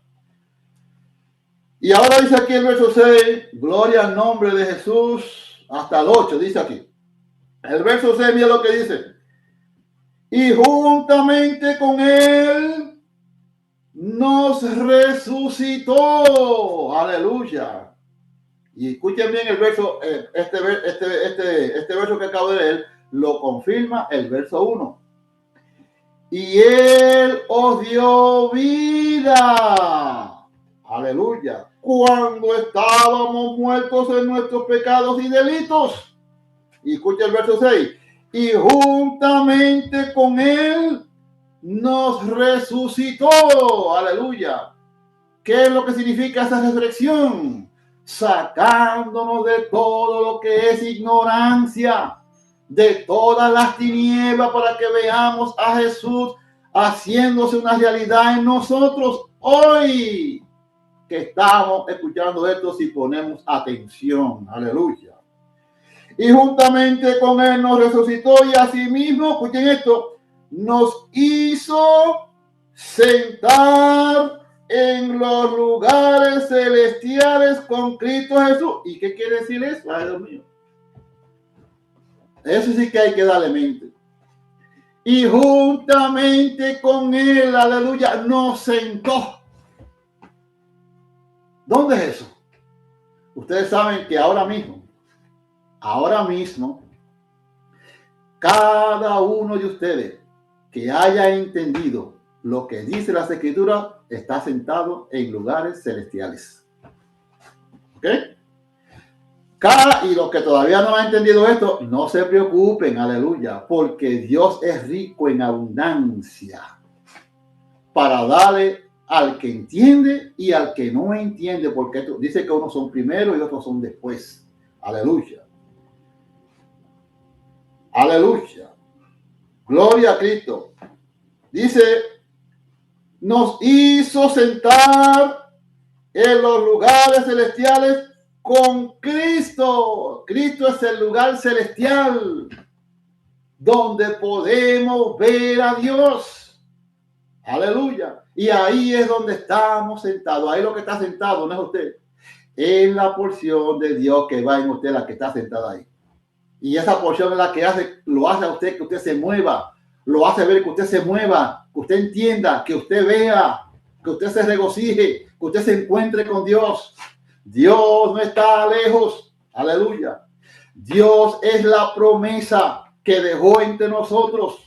Y ahora dice aquí el verso 6, gloria al nombre de Jesús, hasta el 8, dice aquí. El verso 6, mira lo que dice. Y juntamente con Él nos resucitó. Aleluya. Y escuchen bien el verso, este verso que acabo de leer, lo confirma el verso 1. Y Él os dio vida. Aleluya. Cuando estábamos muertos en nuestros pecados y delitos. Y escucha el verso 6. Y juntamente con Él nos resucitó. Aleluya. ¿Qué es lo que significa esa resurrección? Sacándonos de todo lo que es ignorancia, de todas las tinieblas, para que veamos a Jesús haciéndose una realidad en nosotros hoy, que estamos escuchando esto si ponemos atención. Aleluya. Y juntamente con Él nos resucitó y asimismo, escuchen esto, nos hizo sentar en los lugares celestiales con Cristo Jesús. ¿Y qué quiere decir eso? Ay, Dios mío. Eso sí que hay que darle mente. Y juntamente con Él, aleluya, nos sentó. ¿Dónde es eso? Ustedes saben que ahora mismo, Cada uno de ustedes que haya entendido lo que dice las Escrituras está sentado en lugares celestiales. ¿Ok? Y los que todavía no han entendido esto, no se preocupen, aleluya, porque Dios es rico en abundancia para darle al que entiende y al que no entiende, porque dice que unos son primero y otros son después. Aleluya. Aleluya. Gloria a Cristo. Dice, nos hizo sentar en los lugares celestiales con Cristo. Cristo es el lugar celestial donde podemos ver a Dios. Aleluya. Y ahí es donde estamos sentados. Ahí lo que está sentado no es usted. Es la porción de Dios que va en usted, la que está sentada ahí. Y esa porción es la que lo hace a usted que usted se mueva. Lo hace ver que usted se mueva, que usted entienda, que usted vea, que usted se regocije, que usted se encuentre con Dios. Dios no está lejos. Aleluya. Dios es la promesa que dejó entre nosotros.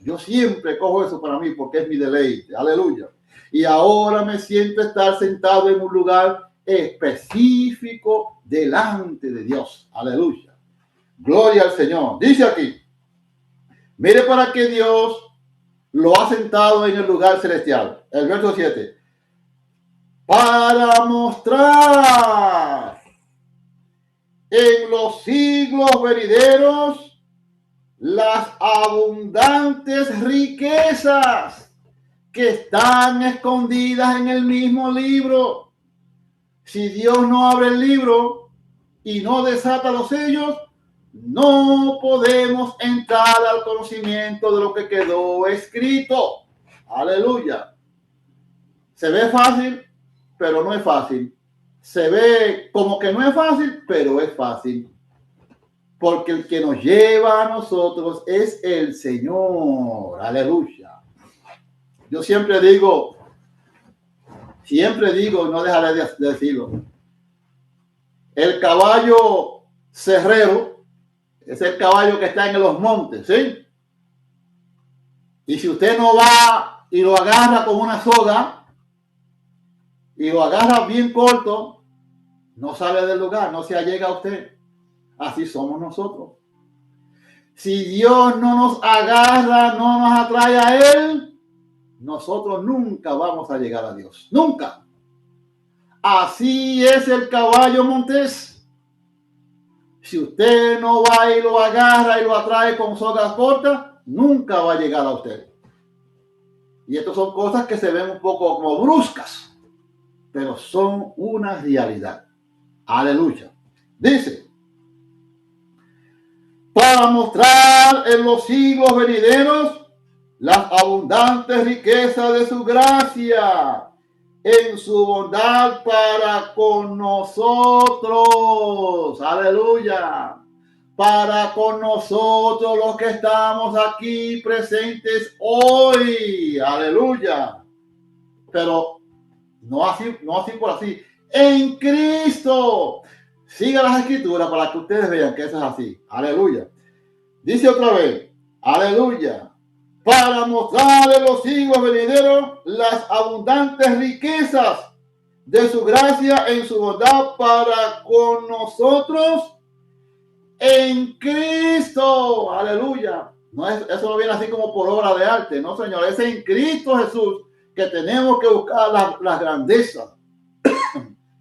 Yo siempre cojo eso para mí porque es mi deleite. Aleluya. Y ahora me siento estar sentado en un lugar específico delante de Dios. Aleluya. Gloria al Señor. Dice aquí, mire para que Dios lo ha sentado en el lugar celestial. El verso 7. Para mostrar en los siglos venideros las abundantes riquezas que están escondidas en el mismo libro. Si Dios no abre el libro y no desata los sellos, no podemos entrar al conocimiento de lo que quedó escrito. Aleluya. Se ve fácil, pero no es fácil. Se ve como que no es fácil, pero es fácil. Porque el que nos lleva a nosotros es el Señor. Aleluya. Yo siempre digo, no dejaré de decirlo. El caballo cerrero es el caballo que está en los montes, ¿sí? Y si usted no va y lo agarra con una soga y lo agarra bien corto, no sale del lugar, no se allega a usted. Así somos nosotros. Si Dios no nos agarra, no nos atrae a Él, nosotros nunca vamos a llegar a Dios. Nunca. Así es el caballo montés. Si usted no va y lo agarra y lo atrae con sogas cortas, nunca va a llegar a usted. Y estas son cosas que se ven un poco como bruscas, pero son una realidad. Aleluya. Dice, para mostrar en los siglos venideros las abundantes riquezas de su gracia en su bondad para con nosotros. Aleluya. Para con nosotros los que estamos aquí presentes hoy. Aleluya. Pero no así por así. En Cristo. Siga las escrituras para que ustedes vean que eso es así. Aleluya. Dice otra vez. Aleluya. Para mostrar en los siglos venideros las abundantes riquezas de su gracia en su bondad para con nosotros en Cristo. Aleluya. Eso no viene así como por obra de arte, no, Señor. Es en Cristo Jesús que tenemos que buscar las grandezas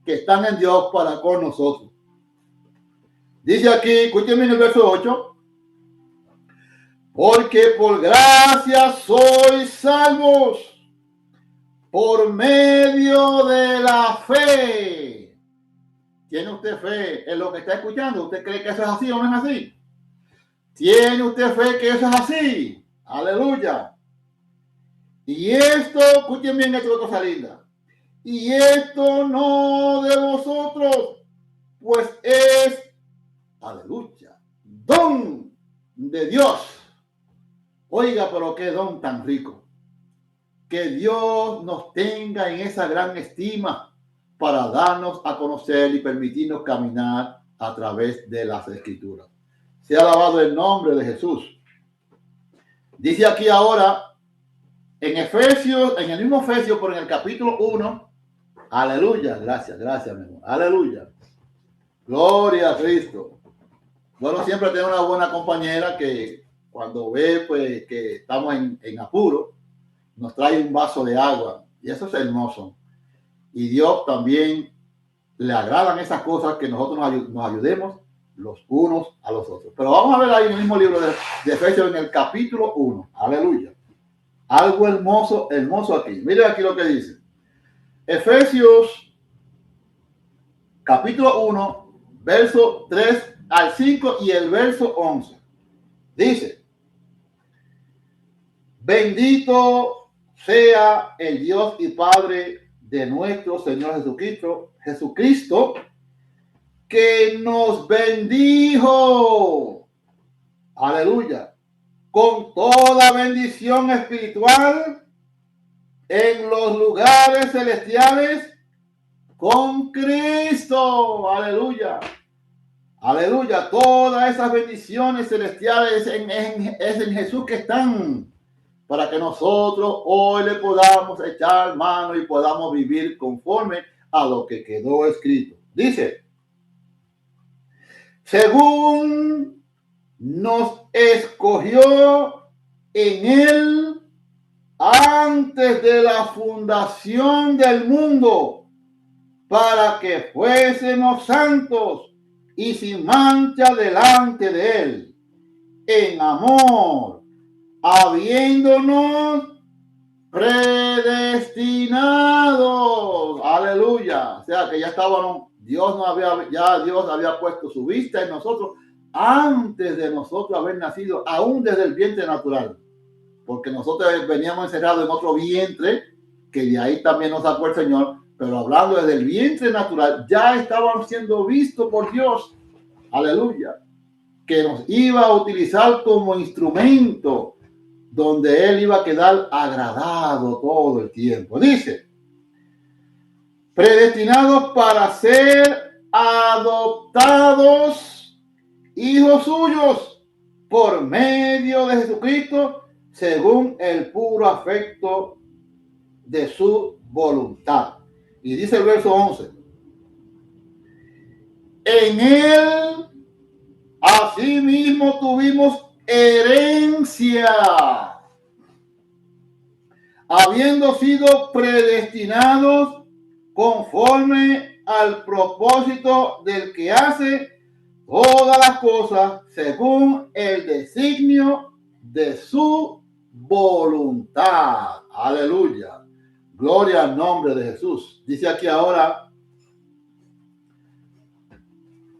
que están en Dios para con nosotros. Dice aquí, escúchenme en el verso 8. Porque por gracia sois salvos por medio de la fe. ¿Tiene usted fe en lo que está escuchando? ¿Usted cree que eso es así o no es así? ¿Tiene usted fe que eso es así? Aleluya. Y esto, escuchen bien esto de cosa linda. Y esto no de vosotros, pues es, aleluya, don de Dios. Oiga, pero qué don tan rico. Que Dios nos tenga en esa gran estima para darnos a conocer y permitirnos caminar a través de las Escrituras. Sea alabado el nombre de Jesús. Dice aquí ahora, en Efesios, en el mismo Efesios, pero en el capítulo 1, aleluya, gracias, mi amor, aleluya, gloria a Cristo. Bueno, siempre tengo una buena compañera que cuando ve pues que estamos en apuro, nos trae un vaso de agua y eso es hermoso. Y Dios también le agradan esas cosas que nosotros nos ayudemos los unos a los otros. Pero vamos a ver ahí en el mismo libro de Efesios en el capítulo 1. Aleluya. Algo hermoso, hermoso aquí. Mire aquí lo que dice. Efesios capítulo 1, verso 3 al 5 y el verso 11. Dice, bendito sea el Dios y Padre de nuestro Señor Jesucristo, que nos bendijo, aleluya, con toda bendición espiritual en los lugares celestiales con Cristo, aleluya, aleluya, todas esas bendiciones celestiales es en Jesús que están, para que nosotros hoy le podamos echar mano y podamos vivir conforme a lo que quedó escrito. Dice, según nos escogió en él antes de la fundación del mundo, para que fuésemos santos y sin mancha delante de él, en amor, habiéndonos predestinados, aleluya, o sea que ya estábamos, Dios había puesto su vista en nosotros antes de nosotros haber nacido, aún desde el vientre natural, porque nosotros veníamos encerrados en otro vientre, que de ahí también nos sacó el Señor, pero hablando desde el vientre natural, ya estábamos siendo vistos por Dios, aleluya, que nos iba a utilizar como instrumento donde él iba a quedar agradado todo el tiempo. Dice, predestinados para ser adoptados hijos suyos por medio de Jesucristo, según el puro afecto de su voluntad. Y dice el verso 11, en él asimismo tuvimos herencia, habiendo sido predestinados conforme al propósito del que hace todas las cosas según el designio de su voluntad. Aleluya. Gloria al nombre de Jesús. Dice aquí ahora,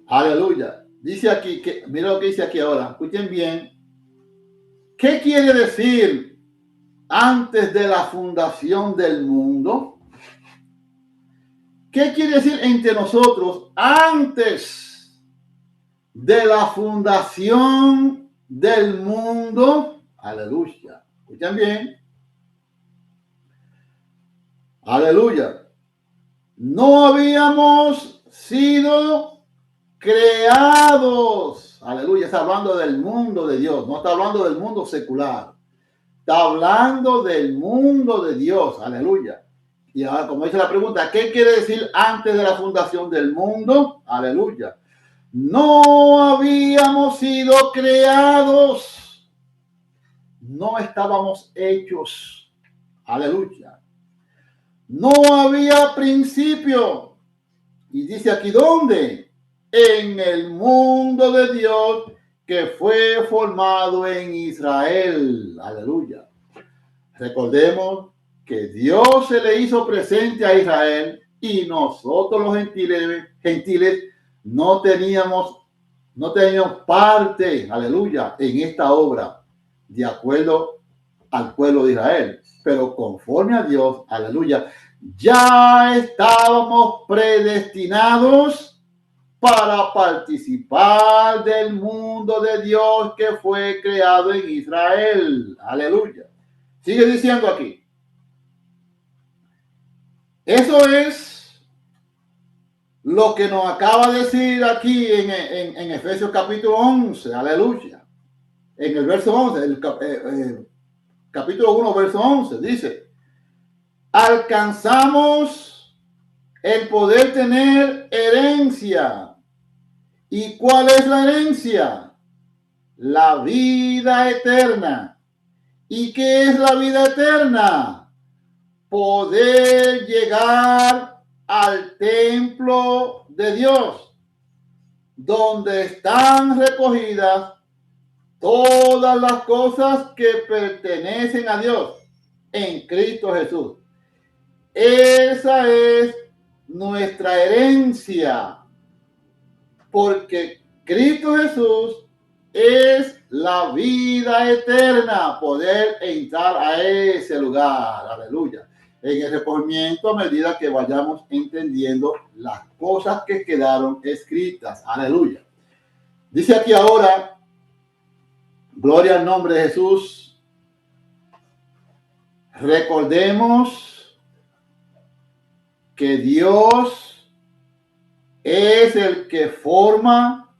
aleluya. Dice aquí, que, mira lo que dice aquí ahora. Escuchen bien. ¿Qué quiere decir antes de la fundación del mundo? ¿Qué quiere decir entre nosotros antes de la fundación del mundo? Aleluya. Escuchen bien. Aleluya. No habíamos sido creados. Aleluya. Está hablando del mundo de Dios. No está hablando del mundo secular. Está hablando del mundo de Dios. Aleluya. Y ahora, como dice la pregunta, ¿qué quiere decir antes de la fundación del mundo? Aleluya. No habíamos sido creados. No estábamos hechos. Aleluya. No había principio. Y dice aquí, ¿dónde? En el mundo de Dios que fue formado en Israel. Aleluya. Recordemos que Dios se le hizo presente a Israel y nosotros los gentiles no teníamos parte, aleluya, en esta obra, de acuerdo al pueblo de Israel. Pero conforme a Dios, aleluya, ya estábamos predestinados para participar del mundo de Dios que fue creado en Israel. Aleluya. Sigue diciendo aquí. Eso es lo que nos acaba de decir aquí en Efesios capítulo 11. Aleluya. En el verso 11, capítulo 1, verso 11, dice, alcanzamos el poder tener herencia. ¿Y cuál es la herencia? La vida eterna. ¿Y qué es la vida eterna? Poder llegar al templo de Dios, donde están recogidas todas las cosas que pertenecen a Dios en Cristo Jesús. Esa es nuestra herencia, porque Cristo Jesús es la vida eterna, poder entrar a ese lugar. Aleluya. En el recogimiento, a medida que vayamos entendiendo las cosas que quedaron escritas. Aleluya. Dice aquí ahora, gloria al nombre de Jesús. Recordemos que Dios es el que forma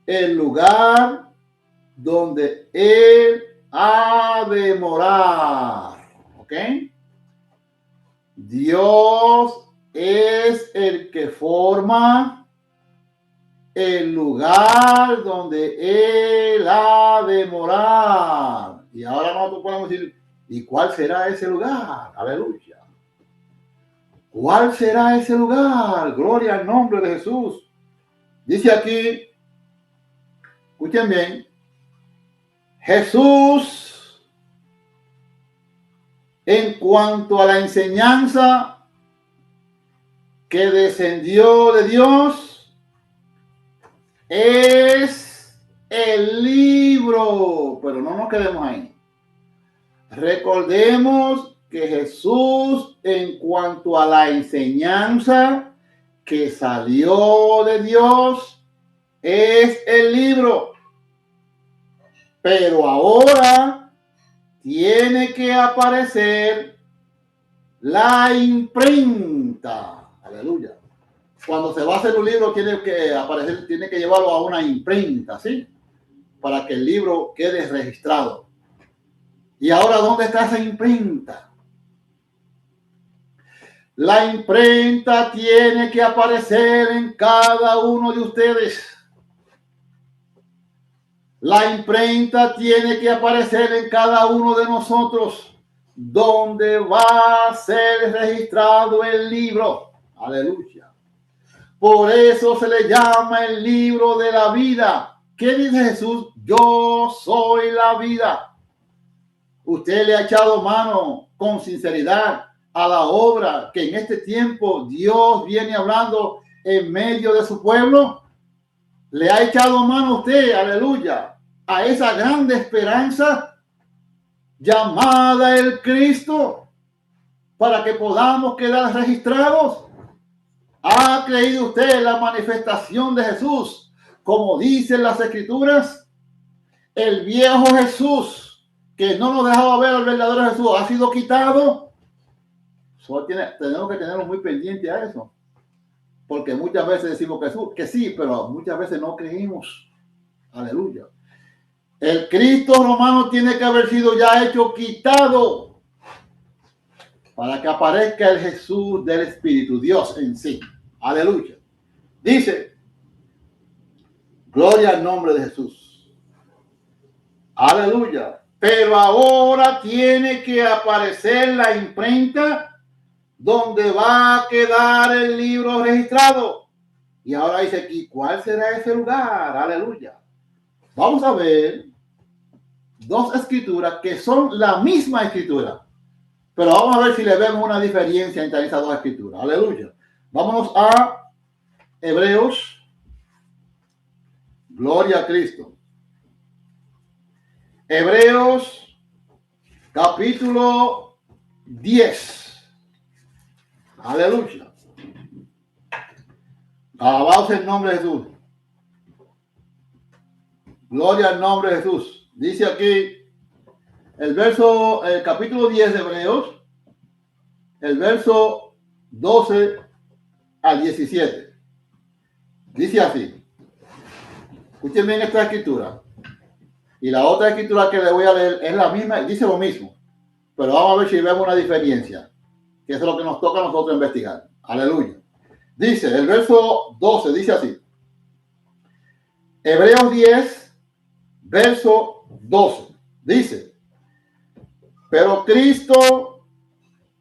el lugar donde Él ha de morar. ¿Ok? Dios es el que forma el lugar donde Él ha de morar. Y ahora nosotros podemos decir, ¿y cuál será ese lugar? Aleluya. ¿Cuál será ese lugar? Gloria al nombre de Jesús. Dice aquí, escuchen bien, Jesús, en cuanto a la enseñanza que descendió de Dios, es el libro. Pero no nos quedemos ahí. Recordemos que Jesús, en cuanto a la enseñanza que salió de Dios, es el libro. Pero ahora tiene que aparecer la imprenta. Aleluya. Cuando se va a hacer un libro, tiene que aparecer, tiene que llevarlo a una imprenta, ¿sí? Para que el libro quede registrado. ¿Y ahora dónde está esa imprenta? La imprenta tiene que aparecer en cada uno de ustedes. La imprenta tiene que aparecer en cada uno de nosotros, donde va a ser registrado el libro. Aleluya. Por eso se le llama el libro de la vida. ¿Qué dice Jesús? Yo soy la vida. Usted le ha echado mano con sinceridad a la obra que en este tiempo Dios viene hablando en medio de su pueblo. Le ha echado mano a usted, aleluya, a esa grande esperanza llamada el Cristo, para que podamos quedar registrados. ¿Ha creído usted en la manifestación de Jesús? Como dicen las Escrituras, el viejo Jesús, que no nos dejaba ver al verdadero Jesús, ha sido quitado. Tenemos que tenerlo muy pendiente a eso, porque muchas veces decimos que sí, pero muchas veces no creímos. Aleluya. El Cristo romano tiene que haber sido ya hecho quitado para que aparezca el Jesús del Espíritu, Dios en sí. Aleluya. Dice, gloria al nombre de Jesús. Aleluya. Pero ahora tiene que aparecer la imprenta donde va a quedar el libro registrado. Y ahora dice aquí, ¿cuál será ese lugar? Aleluya. Vamos a ver dos escrituras que son la misma escritura. Pero vamos a ver si le vemos una diferencia entre esas dos escrituras. Aleluya. Vámonos a Hebreos. Gloria a Cristo. Hebreos capítulo 10. Aleluya. Alabado sea el nombre de Jesús. Gloria al nombre de Jesús. Dice aquí el capítulo 10 de Hebreos, el verso 12 al 17. Dice así. Escuchen bien esta escritura. Y la otra escritura que le voy a leer es la misma, dice lo mismo, pero vamos a ver si vemos una diferencia, que es lo que nos toca a nosotros investigar. Aleluya. Dice, el verso 12, dice así. Hebreos 10, verso 12. Dice, pero Cristo,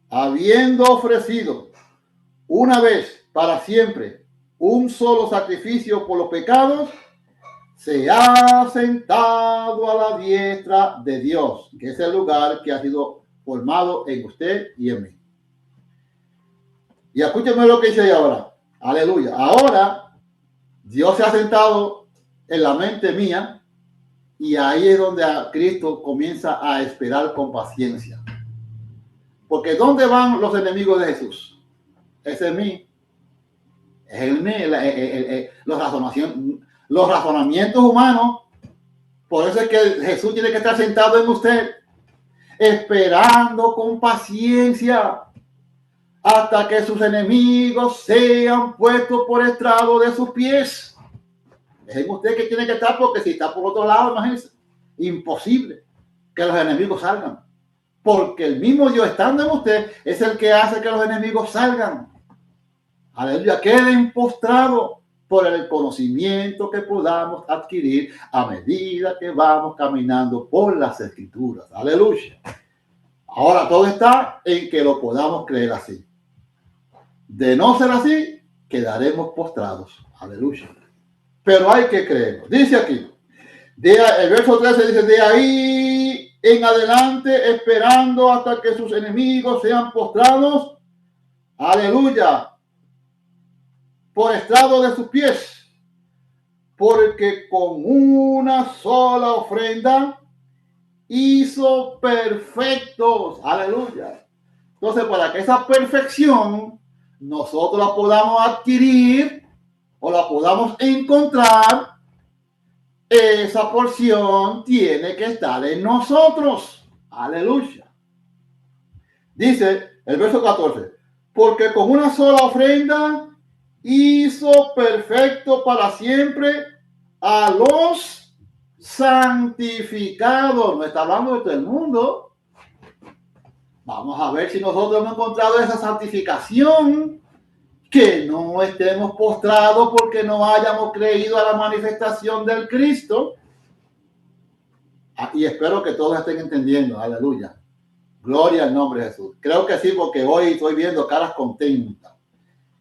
habiendo ofrecido una vez para siempre un solo sacrificio por los pecados, se ha sentado a la diestra de Dios, que es el lugar que ha sido formado en usted y en mí. Y escúcheme lo que dice ahí ahora. Aleluya. Ahora Dios se ha sentado en la mente mía y ahí es donde Cristo comienza a esperar con paciencia. Porque ¿dónde van los enemigos de Jesús? Ese es mí. Es los razonamientos humanos. Por eso es que Jesús tiene que estar sentado en usted, esperando con paciencia hasta que sus enemigos sean puestos por estrado de sus pies. Es en usted que tiene que estar, porque si está por otro lado, imagínense, imposible que los enemigos salgan. Porque el mismo Dios estando en usted es el que hace que los enemigos salgan. Aleluya, queden postrados por el conocimiento que podamos adquirir a medida que vamos caminando por las Escrituras. Aleluya. Ahora todo está en que lo podamos creer así. De no ser así, quedaremos postrados. Aleluya. Pero hay que creerlo. Dice aquí, el verso 13 dice, de ahí en adelante, esperando hasta que sus enemigos sean postrados. Aleluya. Por estrado de sus pies. Porque con una sola ofrenda hizo perfectos. Aleluya. Entonces, para que esa perfección nosotros la podamos adquirir o la podamos encontrar, esa porción tiene que estar en nosotros. Aleluya. Dice el verso 14, porque con una sola ofrenda hizo perfecto para siempre a los santificados. No está hablando de todo el mundo. Vamos a ver si nosotros hemos encontrado esa santificación, que no estemos postrados porque no hayamos creído a la manifestación del Cristo. Y espero que todos estén entendiendo. Aleluya. Gloria al nombre de Jesús. Creo que sí, porque hoy estoy viendo caras contentas.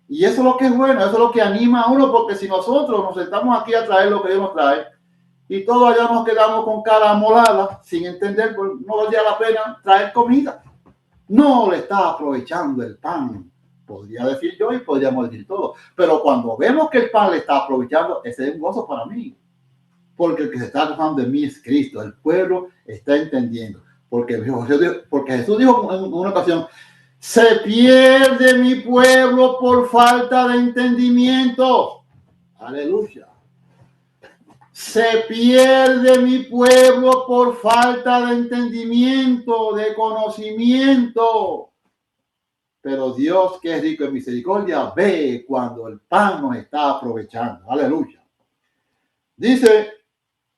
Y eso es lo que es bueno, eso es lo que anima a uno, porque si nosotros nos sentamos aquí a traer lo que Dios nos trae y todos allá nos quedamos con cara amolada, sin entender, pues no valía la pena traer comida. No le está aprovechando el pan, podría decir yo y podríamos decir todo. Pero cuando vemos que el pan le está aprovechando, ese es un gozo para mí. Porque el que se está gozando de mí es Cristo. El pueblo está entendiendo. Porque Jesús dijo en una ocasión, se pierde mi pueblo por falta de entendimiento. Aleluya. Se pierde mi pueblo por falta de entendimiento, de conocimiento. Pero Dios, que es rico en misericordia, ve cuando el pan nos está aprovechando. Aleluya. Dice,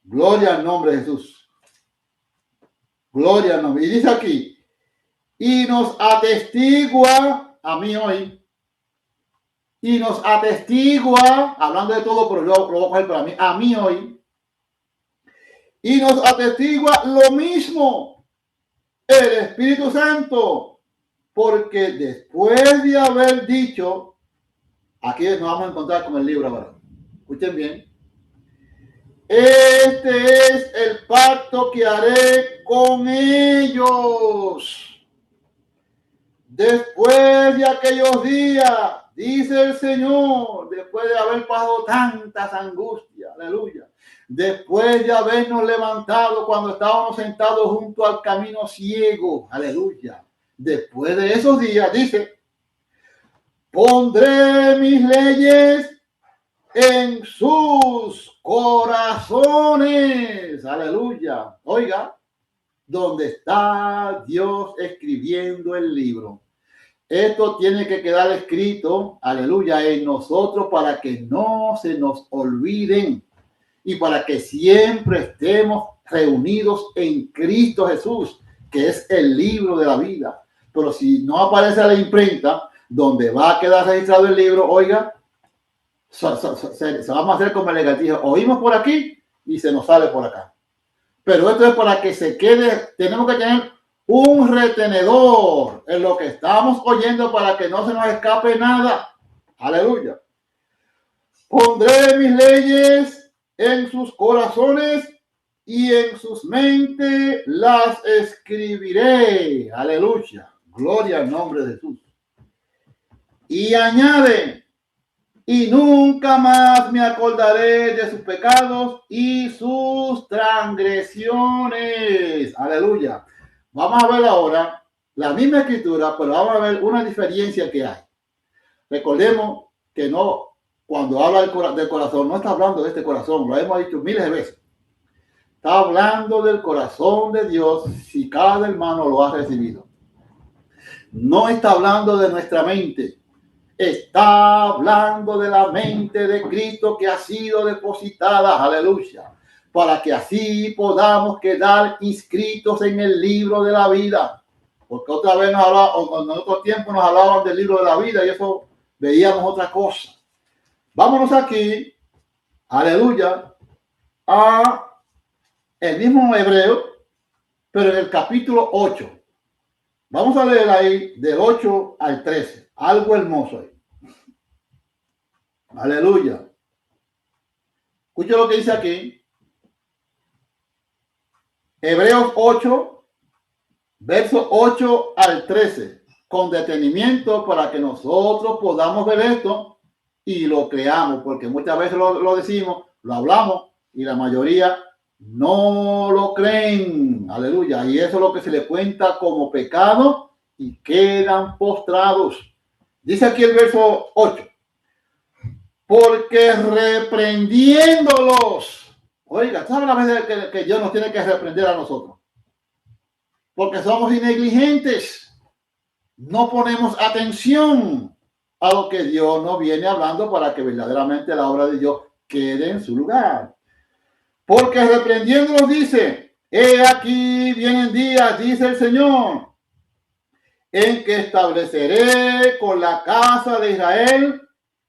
gloria al nombre de Jesús. Gloria al nombre. Y dice aquí, y nos atestigua a mí hoy. Y nos atestigua, hablando de todo, pero yo lo voy a coger para mí, a mí hoy. Y nos atestigua lo mismo el Espíritu Santo, porque después de haber dicho, aquí nos vamos a encontrar con el libro ahora. Escuchen bien. Este es el pacto que haré con ellos. Después de aquellos días, dice el Señor, después de haber pasado tantas angustias, aleluya, después de habernos levantado cuando estábamos sentados junto al camino ciego, aleluya, después de esos días, dice, pondré mis leyes en sus corazones, aleluya, oiga, donde está Dios escribiendo el libro. Esto tiene que quedar escrito, aleluya, en nosotros para que no se nos olviden y para que siempre estemos reunidos en Cristo Jesús, que es el libro de la vida. Pero si no aparece la imprenta donde va a quedar registrado el libro, oiga, se vamos a hacer como el legativo. Oímos por aquí y se nos sale por acá. Pero esto es para que se quede, tenemos que tener un retenedor en lo que estamos oyendo para que no se nos escape nada. Aleluya. Pondré mis leyes en sus corazones y en sus mentes las escribiré. Aleluya. Gloria al nombre de Jesús. Y añade, y nunca más me acordaré de sus pecados y sus transgresiones. Aleluya. Vamos a ver ahora la misma escritura, pero vamos a ver una diferencia que hay. Recordemos que no, cuando habla del corazón, no está hablando de este corazón, lo hemos dicho miles de veces. Está hablando del corazón de Dios si cada hermano lo ha recibido. No está hablando de nuestra mente. Está hablando de la mente de Cristo que ha sido depositada, aleluya, para que así podamos quedar inscritos en el libro de la vida. Porque otra vez nos hablaban, en otro tiempo nos hablaban del libro de la vida y eso veíamos otra cosa. Vámonos aquí, aleluya, a el mismo Hebreo, pero en el capítulo 8. Vamos a leer ahí del 8 al 13. Algo hermoso ahí. Aleluya. Escucha lo que dice aquí. Hebreos 8, verso 8 al 13. Con detenimiento para que nosotros podamos ver esto y lo creamos. Porque muchas veces lo decimos, lo hablamos y la mayoría no lo creen. Aleluya. Y eso es lo que se le cuenta como pecado y quedan postrados. Dice aquí el verso 8. Porque reprendiéndolos, oiga, ¿sabe la vez que Dios nos tiene que reprender a nosotros? Porque somos negligentes, no ponemos atención a lo que Dios nos viene hablando para que verdaderamente la obra de Dios quede en su lugar. Porque reprendiéndolos dice, he aquí vienen días, dice el Señor, en que estableceré con la casa de Israel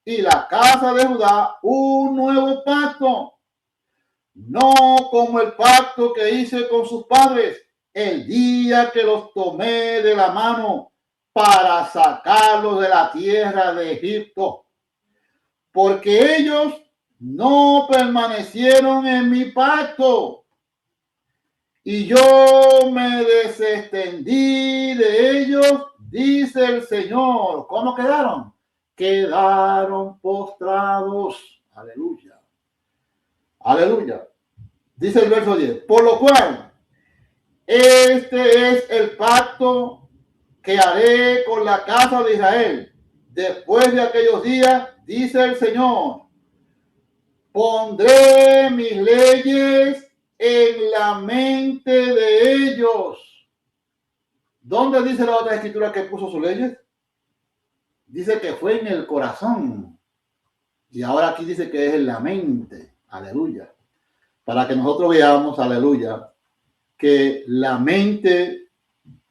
y la casa de Judá un nuevo pacto, no como el pacto que hice con sus padres el día que los tomé de la mano para sacarlos de la tierra de Egipto, porque ellos no permanecieron en mi pacto y yo me desextendí de ellos, dice el Señor. ¿Cómo quedaron? Quedaron postrados. Aleluya. Aleluya. Dice el verso 10. Por lo cual, este es el pacto que haré con la casa de Israel. Después de aquellos días, dice el Señor, pondré mis leyes en la mente de ellos. ¿Dónde dice la otra escritura que puso sus leyes? Dice que fue en el corazón. Y ahora aquí dice que es en la mente. Aleluya. Para que nosotros veamos, aleluya, que la mente,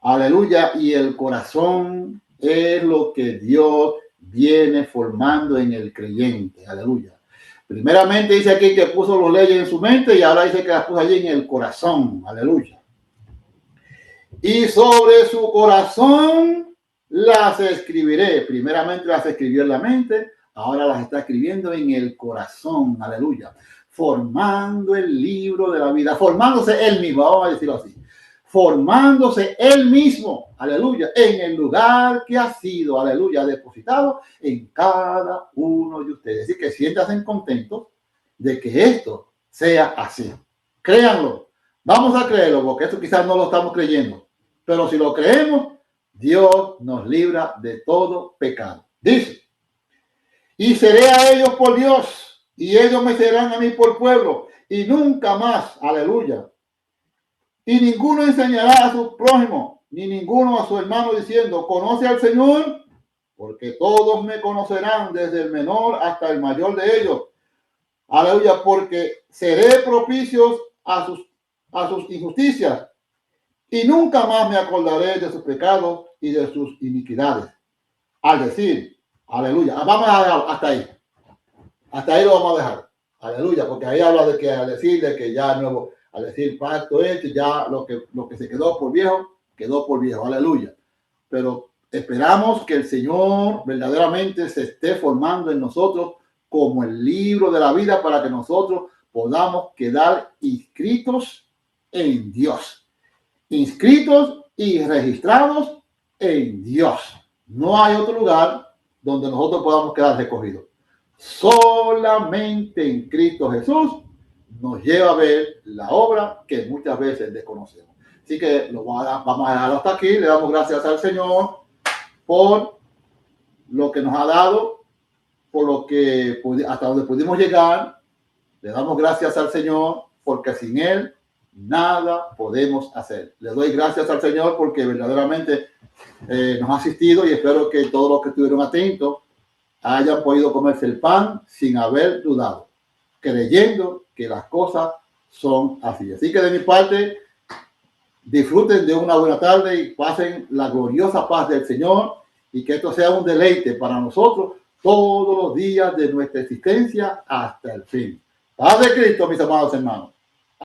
aleluya, y el corazón es lo que Dios viene formando en el creyente. Aleluya. Primeramente dice aquí que puso las leyes en su mente y ahora dice que las puso allí en el corazón. Aleluya. Y sobre su corazón las escribiré. Primeramente las escribió en la mente, ahora las está escribiendo en el corazón. Aleluya. Formando el libro de la vida, formándose él mismo, vamos a decirlo así. Formándose él mismo, aleluya, en el lugar que ha sido, aleluya, depositado en cada uno de ustedes. Así que siéntanse contentos de que esto sea así. Créanlo, vamos a creerlo, porque esto quizás no lo estamos creyendo, pero si lo creemos, Dios nos libra de todo pecado. Dice, y seré a ellos por Dios, y ellos me serán a mí por pueblo, y nunca más, aleluya. Y ninguno enseñará a su prójimo, ni ninguno a su hermano diciendo, conoce al Señor, porque todos me conocerán, desde el menor hasta el mayor de ellos. Aleluya, porque seré propicios a sus a sus injusticias, y nunca más me acordaré de sus pecados y de sus iniquidades. Al decir, aleluya, vamos a dejar hasta ahí lo vamos a dejar, aleluya, porque ahí habla de que al decirle que ya nuevo, al decir pacto hecho, ya lo que se quedó por viejo, aleluya. Pero esperamos que el Señor verdaderamente se esté formando en nosotros como el libro de la vida para que nosotros podamos quedar inscritos en Dios. Inscritos y registrados en Dios. No hay otro lugar donde nosotros podamos quedar recogidos. Solamente en Cristo Jesús nos lleva a ver la obra que muchas veces desconocemos. Así que vamos a dejarlo hasta aquí. Le damos gracias al Señor por lo que nos ha dado, por lo que hasta donde pudimos llegar. Le damos gracias al Señor porque sin Él nada podemos hacer. Le doy gracias al Señor porque verdaderamente nos ha asistido, y espero que todos los que estuvieron atentos hayan podido comerse el pan sin haber dudado, creyendo que las cosas son así. Así que de mi parte, disfruten de una buena tarde y pasen la gloriosa paz del Señor, y que esto sea un deleite para nosotros todos los días de nuestra existencia hasta el fin. Paz de Cristo, mis amados hermanos.